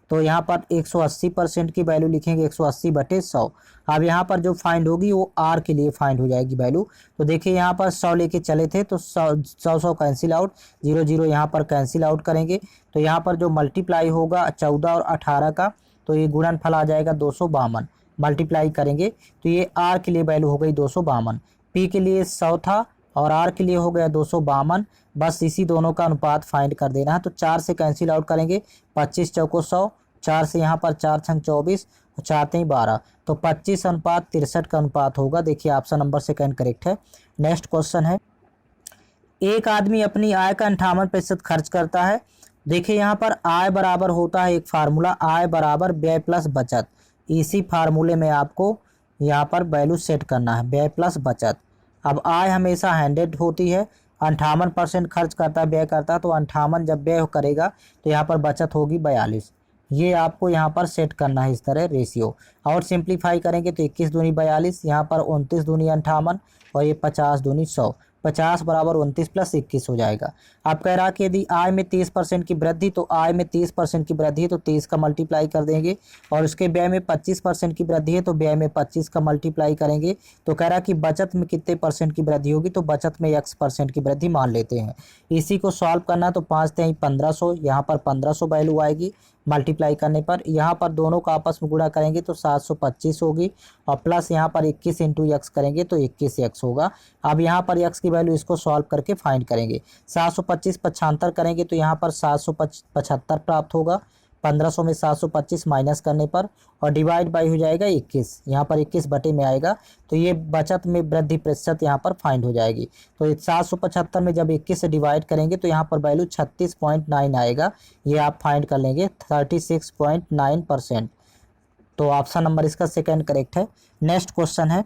तो यहाँ पर 180% की वैल्यू लिखेंगे, 180/100। अब यहाँ पर जो फाइंड होगी वो आर के लिए फाइंड हो जाएगी वैल्यू। तो देखिए यहाँ पर 100 लेके चले थे तो 100 कैंसिल आउट, 0 0 यहाँ पर कैंसिल आउट करेंगे। तो यहाँ पर जो मल्टीप्लाई होगा 14 और 18 का, तो ये गुणनफल आ जाएगा 252। मल्टीप्लाई करेंगे तो ये आर के लिए वैल्यू हो गई 252, पी के लिए 100 था, और आर के लिए हो गया 252। बस इसी दोनों का अनुपात फाइंड कर देना है। तो 4 से कैंसिल आउट करेंगे, 25 चौको 100, 4 से यहाँ पर 4 छंग 24 और 4 3 12, तो 25:63 का अनुपात होगा। देखिए ऑप्शन नंबर सेकंड करेक्ट है। नेक्स्ट क्वेश्चन है, एक आदमी अपनी आय का 58% खर्च करता है। देखिए यहाँ पर आय बराबर होता है एक फार्मूला, आय बराबर व्यय प्लस बचत। इसी फार्मूले में आपको यहाँ पर वैल्यू सेट करना है, व्यय प्लस बचत। अब आय हमेशा 100 होती है, 58% खर्च करता है, व्यय करता है, तो 58 जब व्यय करेगा तो यहाँ पर बचत होगी 42। ये आपको यहाँ पर सेट करना है इस तरह रेशियो। और सिंप्लीफाई करेंगे तो 21 दूनी 42, यहाँ पर 29 दूनी 58 और ये 50 दूनी 100। 50 बराबर 29 प्लस 21 हो जाएगा। अब कह रहा कि यदि आय में 30% की वृद्धि, तो आय में 30% की वृद्धि है तो 30 का मल्टीप्लाई कर देंगे, और उसके व्यय में 25% की वृद्धि है तो व्यय में 25 का मल्टीप्लाई करेंगे। तो कह रहा कि बचत में कितने परसेंट की वृद्धि होगी, तो बचत में x% की वृद्धि मान लेते हैं। इसी को सॉल्व करना, तो 5 3 1500, यहाँ पर 1500 वैल्यू आएगी मल्टीप्लाई करने पर। यहाँ पर दोनों का आपस में गुणा करेंगे तो 725 होगी, और प्लस यहाँ पर 21 इंटू एक्स करेंगे तो 21x होगा। अब यहाँ पर x की वैल्यू इसको सॉल्व करके फाइंड करेंगे। 725 पक्षांतर करेंगे तो यहाँ पर 775 प्राप्त होगा। 1500 में 725 माइनस करने पर, और डिवाइड बाई हो जाएगा 21, यहाँ पर 21 बटे में आएगा, तो ये बचत में वृद्धि प्रतिशत यहाँ पर फाइंड हो जाएगी। तो 775 में जब 21 से डिवाइड करेंगे तो यहाँ पर वैल्यू 36.9 आएगा। ये आप फाइंड कर लेंगे 36.9%। तो ऑप्शन नंबर इसका सेकंड करेक्ट है। नेक्स्ट क्वेश्चन है,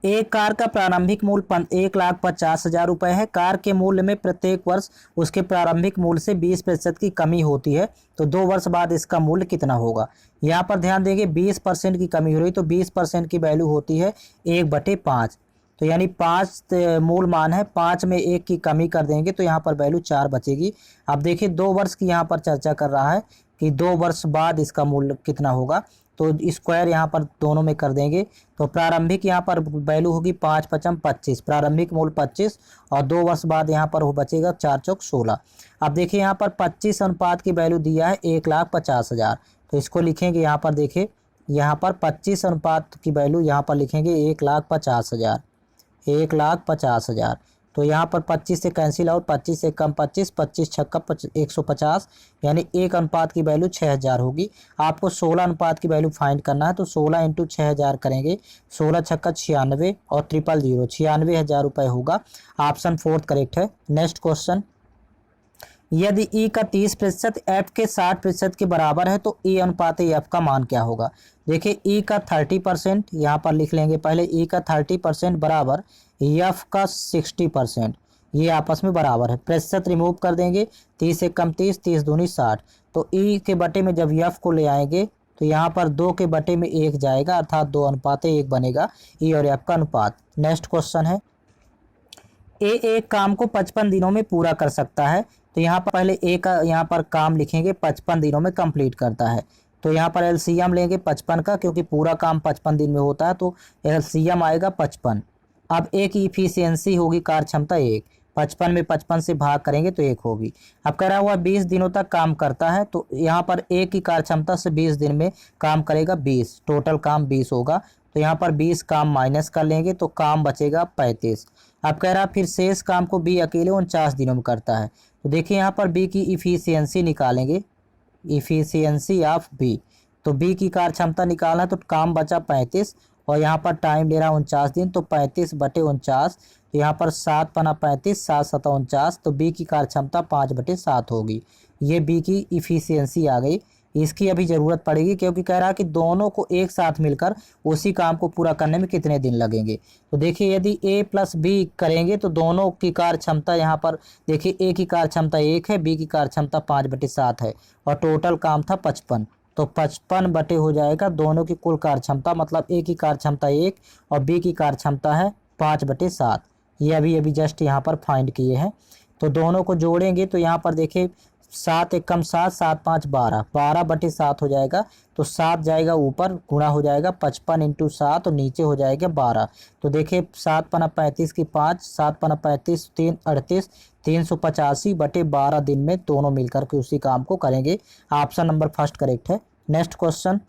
एक कार का प्रारंभिक मूल्य 1,50,000 रुपये है। कार के मूल्य में प्रत्येक वर्ष उसके प्रारंभिक मूल्य से 20% की कमी होती है, तो 2 वर्ष बाद इसका मूल्य कितना होगा। यहाँ पर ध्यान देंगे 20% की कमी हो रही, तो 20% की वैल्यू होती है 1/5, तो यानी 5 मूल मान है, 5 में 1 की कमी कर देंगे तो यहाँ पर वैल्यू 4 बचेगी। अब देखिए 2 वर्ष की यहाँ पर चर्चा कर रहा है कि 2 वर्ष बाद इसका मूल्य कितना होगा, तो स्क्वायर यहाँ पर दोनों में कर देंगे, तो प्रारंभिक यहाँ पर वैल्यू होगी 5 5 25, प्रारंभिक मूल्य 25, और 2 वर्ष बाद यहाँ पर हो बचेगा 4 चौक 16। अब देखिए यहाँ पर 25 अनुपात की वैल्यू दिया है 1,50,000, तो इसको लिखेंगे यहाँ पर, देखिए यहाँ पर 25 अनुपात की वैल्यू यहाँ पर लिखेंगे 1,50,000, 1,50,000। तो यहाँ पर 25 से कैंसिल आउट, 25 से कम 25, 25 छक्का 150, यानी 1 अनुपात की वैल्यू 6,000 होगी। आपको 16 अनुपात की वैल्यू फाइंड करना है, तो 16 इंटू 6,000 करेंगे, 16 छक्का 96 और 000, 96,000 रुपये होगा। ऑप्शन फोर्थ करेक्ट है। नेक्स्ट क्वेश्चन, यदि ई का 30% एफ के 60% के बराबर है तो ई अनुपात एफ का मान क्या होगा। देखिए ई का 30% यहाँ पर लिख लेंगे पहले, ई का 30% बराबर एफ का 60%, ये आपस में बराबर है। प्रतिशत रिमूव कर देंगे, 30 से कम 30, 30 दूनी 60, तो ई के बटे में जब एफ को ले आएंगे तो यहाँ पर 2 के बटे में 1 जाएगा, अर्थात 2 अनुपात 1 बनेगा ई और एफ का अनुपात। नेक्स्ट क्वेश्चन है, ए एक काम को 55 दिनों में पूरा कर सकता है, तो यहाँ पर पहले ए का यहाँ पर काम लिखेंगे 55 दिनों में कंप्लीट करता है, तो यहाँ पर एलसीएम लेंगे 55 का, क्योंकि पूरा काम 55 दिन में होता है, तो एलसीएम आएगा 55। अब ए की इफिशियंसी होगी कार्य क्षमता 1, 55 में 55 से भाग करेंगे तो 1 होगी। अब कह रहा हुआ 20 दिनों तक काम करता है, तो यहाँ पर ए की कार्य क्षमता से 20 दिन में काम करेगा 20, टोटल काम 20 होगा, तो यहाँ पर 20 काम माइनस कर लेंगे तो काम बचेगा 35। अब कह रहा फिर शेष काम को बी अकेले 49 दिनों में करता है, तो देखिए यहाँ पर बी की इफिशियंसी निकालेंगे, इफिशियंसी ऑफ बी, तो बी की कार्य क्षमता निकालना है, तो काम बचा 35, और यहाँ पर टाइम ले रहा 49 दिन, तो 35 बटे 49, तो यहाँ पर 7 पना 35, 7 7 49, तो बी की कार्य क्षमता 5/7 होगी। ये बी की इफिशियंसी आ गई। इसकी अभी ज़रूरत पड़ेगी, क्योंकि कह रहा है कि दोनों को एक साथ मिलकर उसी काम को पूरा करने में कितने दिन लगेंगे। तो देखिए यदि ए प्लस बी करेंगे तो दोनों की कार्य क्षमता यहाँ पर देखिए, ए की कार्य क्षमता 1 है, बी की कार्य क्षमता 5/7 है, और टोटल काम था 55, तो 55 बटे हो जाएगा दोनों की कुल कार्य क्षमता, मतलब ए की कार्य क्षमता 1 और बी की कार्य क्षमता है 5/7। ये अभी जस्ट यहाँ पर फाइंड किए हैं, तो दोनों को जोड़ेंगे तो यहाँ पर देखिए 7 एकम 7, 7 5 12, 12/7 हो जाएगा, तो 7 जाएगा ऊपर, गुणा हो जाएगा 55 इंटू 7 और नीचे हो जाएगा 12, तो देखिए 7 पना 35 की 5, 7 पना 35 3 38, 385/12 दिन में दोनों मिलकर के उसी काम को करेंगे। ऑप्शन नंबर फर्स्ट करेक्ट है। नेक्स्ट क्वेश्चन,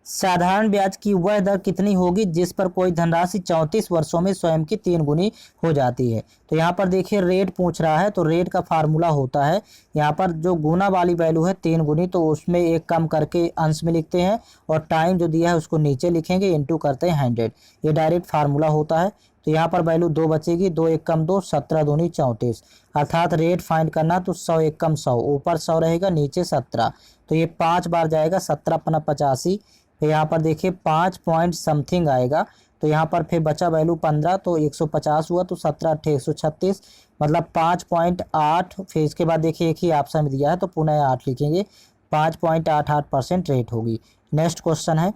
साधारण ब्याज की वह दर कितनी होगी जिस पर कोई धनराशि 34 वर्षों में स्वयं की 3 गुनी हो जाती है। तो यहाँ पर देखिए रेट पूछ रहा है, तो रेट का फार्मूला होता है, यहाँ पर जो गुना वाली वैल्यू है 3 गुनी, तो उसमें एक कम करके अंश में लिखते हैं और टाइम जो दिया है उसको नीचे लिखेंगे, इंटू करते हैं 100। ये डायरेक्ट फार्मूला होता है। तो यहाँ पर वैल्यू 2 बचेगी, 2 एक कम 2, 17 दूनी 34, अर्थात रेट फाइंड करना तो 100 एक कम 100, ऊपर 100 रहेगा नीचे 17, तो ये 5 बार जाएगा, 17 अपना 85, फिर यहाँ पर देखिए 5 पॉइंट समथिंग आएगा, तो यहाँ पर फिर बचा वैल्यू 15, तो 150 हुआ, तो 17 8 136, मतलब 5.8। फिर इसके बाद देखिए एक ही ऑप्शन में दिया है तो पुनः 8 लिखेंगे, 5.88% रेट होगी। नेक्स्ट क्वेश्चन है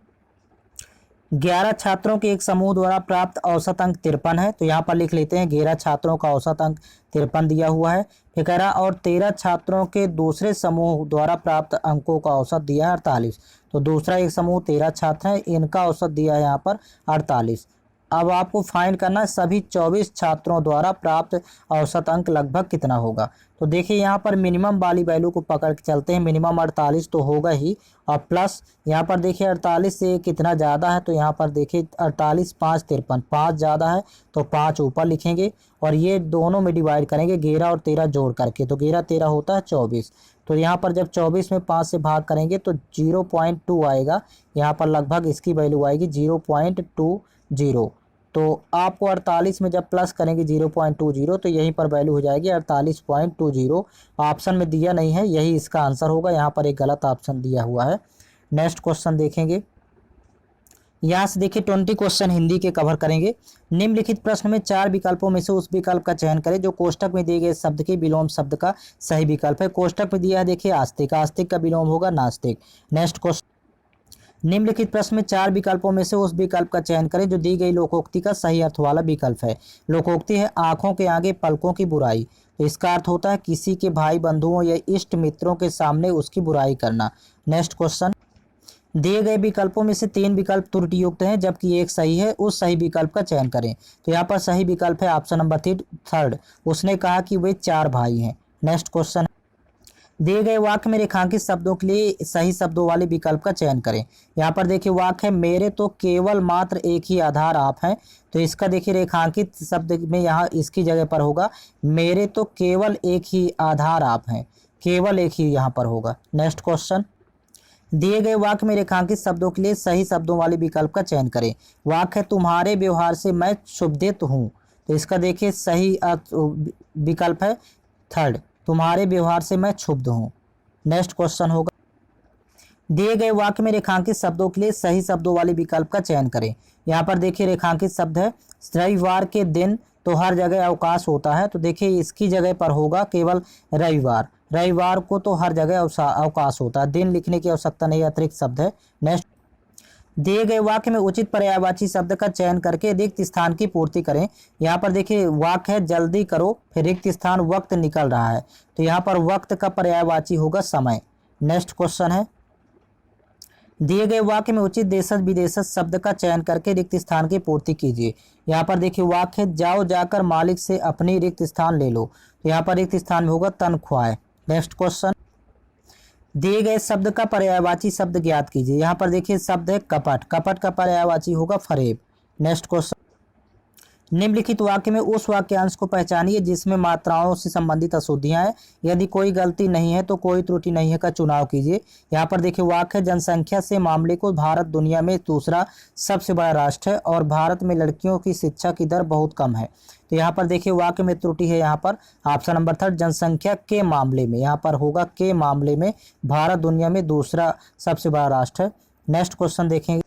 11 छात्रों के एक समूह द्वारा प्राप्त औसत अंक 53 है, तो यहाँ पर लिख लेते हैं 11 छात्रों का औसत अंक 53 दिया हुआ है। फिर कह रहा और 13 छात्रों के दूसरे समूह द्वारा प्राप्त अंकों का औसत दिया है 48, तो दूसरा एक समूह 13 छात्र हैं, इनका औसत दिया है यहाँ पर 48। अब आपको फाइंड करना है सभी 24 छात्रों द्वारा प्राप्त औसत अंक लगभग कितना होगा। तो देखिए यहाँ पर मिनिमम वाली वैल्यू को पकड़ के चलते हैं, मिनिमम 48 तो होगा ही, और प्लस यहाँ पर देखिए 48 से कितना ज़्यादा है, तो यहाँ पर देखिए 48 5 53, 5 ज़्यादा है तो 5 ऊपर लिखेंगे, और ये दोनों में डिवाइड करेंगे 11 और 13 जोड़ करके, तो 11 13 होता है 24। तो यहाँ पर जब 24 में 5 से भाग करेंगे तो 0.2 आएगा, यहाँ पर लगभग इसकी वैल्यू आएगी 0.20। तो आपको 48 में जब प्लस करेंगे 0.20, तो यहीं पर वैल्यू हो जाएगी 48.20। ऑप्शन में दिया नहीं है, यही इसका आंसर होगा, यहाँ पर एक गलत ऑप्शन दिया हुआ है। नेक्स्ट क्वेश्चन देखेंगे, यहाँ से देखिए 20 क्वेश्चन हिंदी के कवर करेंगे। निम्नलिखित प्रश्न में 4 विकल्पों में से उस विकल्प का चयन करें जो कोष्टक में दिए गए शब्द के विलोम शब्द का सही विकल्प है। कोष्टक में दिया है देखिए आस्तिक, आस्तिक का विलोम होगा नास्तिक। नेक्स्ट क्वेश्चन, निम्नलिखित प्रश्न में 4 विकल्पों में से उस विकल्प का चयन करें जो दी गई लोकोक्ति का सही अर्थ वाला विकल्प है। लोकोक्ति है आंखों के आगे पलकों की बुराई, तो इसका अर्थ होता है किसी के भाई बंधुओं या इष्ट मित्रों के सामने उसकी बुराई करना। नेक्स्ट क्वेश्चन, दिए गए विकल्पों में से 3 विकल्प त्रुटियुक्त हैं जबकि एक सही है, उस सही विकल्प का चयन करें। तो यहाँ पर सही विकल्प है ऑप्शन नंबर 3, उसने कहा कि वे 4 भाई हैं। नेक्स्ट क्वेश्चन, दिए गए वाक्य में रेखांकित शब्दों के लिए सही शब्दों वाले विकल्प का चयन करें। यहाँ पर देखिए वाक्य है मेरे तो केवल मात्र एक ही आधार आप हैं, तो इसका देखिए रेखांकित शब्द में यहाँ इसकी जगह पर होगा मेरे तो केवल एक ही आधार आप हैं, केवल एक ही यहाँ पर होगा। नेक्स्ट क्वेश्चन, दिए गए वाक्य में रेखांकित शब्दों के लिए सही शब्दों वाले विकल्प का चयन करें। वाक्य है तुम्हारे व्यवहार से मैं क्षुब्धित हूँ, तो इसका देखिए सही विकल्प है 3, तुम्हारे व्यवहार से मैं क्षुब्ध हूँ। नेक्स्ट क्वेश्चन होगा, दिए गए वाक्य में रेखांकित शब्दों के लिए सही शब्दों वाले विकल्प का चयन करें। यहाँ पर देखिए रेखांकित शब्द है रविवार के दिन, तो हर जगह अवकाश होता है, तो देखिए इसकी जगह पर होगा केवल रविवार, रविवार को तो हर जगह अवकाश होता है, दिन लिखने की आवश्यकता नहीं, अतिरिक्त शब्द है। नेक्स्ट, दिए गए वाक्य में उचित पर्यायवाची शब्द का चयन करके रिक्त स्थान की पूर्ति करें। यहाँ पर देखिए वाक्य है जल्दी करो, फिर रिक्त स्थान वक्त निकल रहा है, तो यहाँ पर वक्त का पर्यायवाची होगा समय। नेक्स्ट क्वेश्चन है, दिए गए वाक्य में उचित देशज विदेशज शब्द का चयन करके रिक्त स्थान की पूर्ति कीजिए। यहाँ पर देखिए वाक्य है जाओ जाकर मालिक से अपनी रिक्त स्थान ले लो, तो यहाँ पर रिक्त स्थान में होगा तनख्वाह। नेक्स्ट क्वेश्चन, दिए गए शब्द का पर्यायवाची शब्द ज्ञात कीजिए। यहाँ पर देखिए शब्द है कपट, कपट का पर्यायवाची होगा फरेब। नेक्स्ट क्वेश्चन, निम्नलिखित वाक्य में उस वाक्यांश को पहचानिए जिसमें मात्राओं से संबंधित अशुद्धियां हैं, यदि कोई गलती नहीं है तो कोई त्रुटि नहीं है का चुनाव कीजिए। यहाँ पर देखिए वाक्य है जनसंख्या से मामले को भारत दुनिया में दूसरा सबसे बड़ा राष्ट्र है और भारत में लड़कियों की शिक्षा की दर बहुत कम है, तो यहाँ पर देखिए वाक्य में त्रुटि है, यहाँ पर ऑप्शन नंबर 3 जनसंख्या के मामले में, यहाँ पर होगा के मामले में भारत दुनिया में दूसरा सबसे बड़ा राष्ट्र है। नेक्स्ट क्वेश्चन देखेंगे,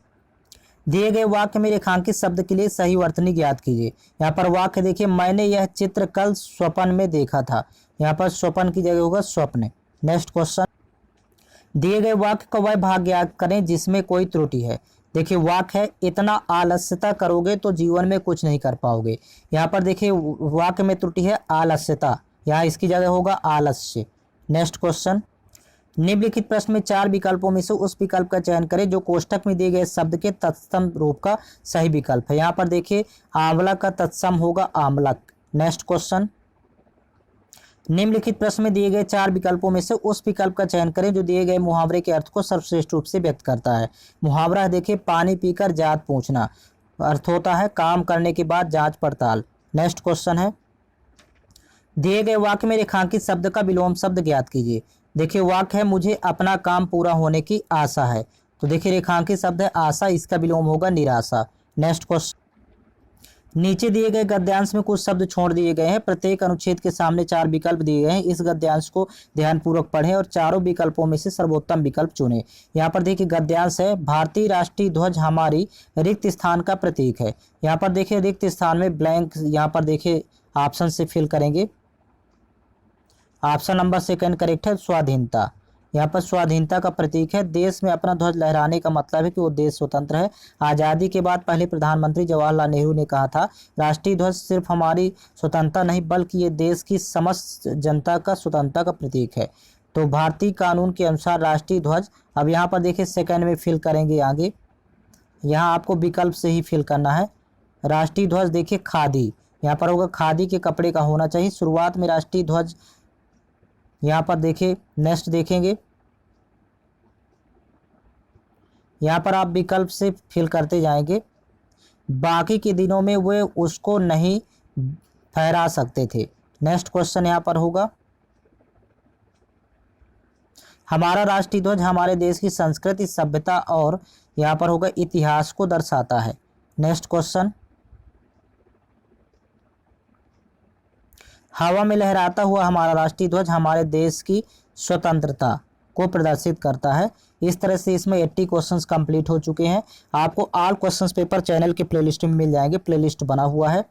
दिए गए वाक्य में रेखांकित शब्द के लिए सही वर्तनी ज्ञात कीजिए। यहाँ पर वाक्य देखिए मैंने यह चित्र कल स्वप्न में देखा था, यहाँ पर स्वप्न की जगह होगा स्वप्न। नेक्स्ट क्वेश्चन, दिए गए वाक्य का वह भाग ज्ञात करें जिसमें कोई त्रुटि है। देखिए वाक्य है इतना आलस्यता करोगे तो जीवन में कुछ नहीं कर पाओगे, यहाँ पर देखिए वाक्य में त्रुटि है आलस्यता, यहाँ इसकी जगह होगा आलस्य। नेक्स्ट क्वेश्चन, निम्नलिखित प्रश्न में 4 विकल्पों में से उस विकल्प का चयन करें जो कोष्टक में दिए गए शब्द के तत्सम रूप का सही विकल्प है। यहाँ पर देखिए आंवला का तत्सम होगा आमलक। नेक्स्ट क्वेश्चन, निम्नलिखित प्रश्न में दिए गए 4 विकल्पों में से उस विकल्प का चयन करें जो दिए गए मुहावरे के अर्थ को सर्वश्रेष्ठ रूप से व्यक्त करता है। मुहावरा है देखिए, पानी पीकर जात पूछना, अर्थ होता है काम करने के बाद जांच पड़ताल। नेक्स्ट क्वेश्चन है, दिए गए वाक्य में रेखांकित शब्द का विलोम शब्द ज्ञात कीजिए। देखिए वाक्य है, मुझे अपना काम पूरा होने की आशा है, तो देखिए रेखांकित शब्द है आशा, इसका विलोम होगा निराशा। नेक्स्ट क्वेश्चन, नीचे दिए गए गद्यांश में कुछ शब्द छोड़ दिए गए हैं, प्रत्येक अनुच्छेद के सामने 4 विकल्प दिए गए हैं, इस गद्यांश को ध्यानपूर्वक पढ़ें और चारों विकल्पों में से सर्वोत्तम विकल्प चुनें। यहाँ पर देखिए गद्यांश है, भारतीय राष्ट्रीय ध्वज हमारी रिक्त स्थान का प्रतीक है। यहाँ पर देखिए रिक्त स्थान में ब्लैंक, यहाँ पर देखिए ऑप्शन से फिल करेंगे। ऑप्शन नंबर 2 करेक्ट है, स्वाधीनता। यहाँ पर स्वाधीनता का प्रतीक है। देश में अपना ध्वज लहराने का मतलब है कि वो देश स्वतंत्र है। आज़ादी के बाद पहले प्रधानमंत्री जवाहरलाल नेहरू ने कहा था, राष्ट्रीय ध्वज सिर्फ हमारी स्वतंत्रता नहीं बल्कि ये देश की समस्त जनता का स्वतंत्रता का प्रतीक है। तो भारतीय कानून के अनुसार राष्ट्रीय ध्वज, अब यहाँ पर देखिए सेकंड में फिल करेंगे आगे, यहाँ आपको विकल्प से ही फिल करना है। राष्ट्रीय ध्वज देखिए खादी, यहाँ पर होगा खादी के कपड़े का होना चाहिए। शुरुआत में राष्ट्रीय ध्वज, यहाँ पर देखिए नेक्स्ट देखेंगे, यहाँ पर आप विकल्प से फिल करते जाएंगे। बाकी के दिनों में वे उसको नहीं फहरा सकते थे। नेक्स्ट क्वेश्चन यहाँ पर होगा, हमारा राष्ट्रीय ध्वज हमारे देश की संस्कृति, सभ्यता और यहाँ पर होगा इतिहास को दर्शाता है। नेक्स्ट क्वेश्चन, हवा में लहराता हुआ हमारा राष्ट्रीय ध्वज हमारे देश की स्वतंत्रता को प्रदर्शित करता है। इस तरह से इसमें 80 क्वेश्चंस कंप्लीट हो चुके हैं। आपको ऑल क्वेश्चंस पेपर चैनल के प्लेलिस्ट में मिल जाएंगे, प्लेलिस्ट बना हुआ है।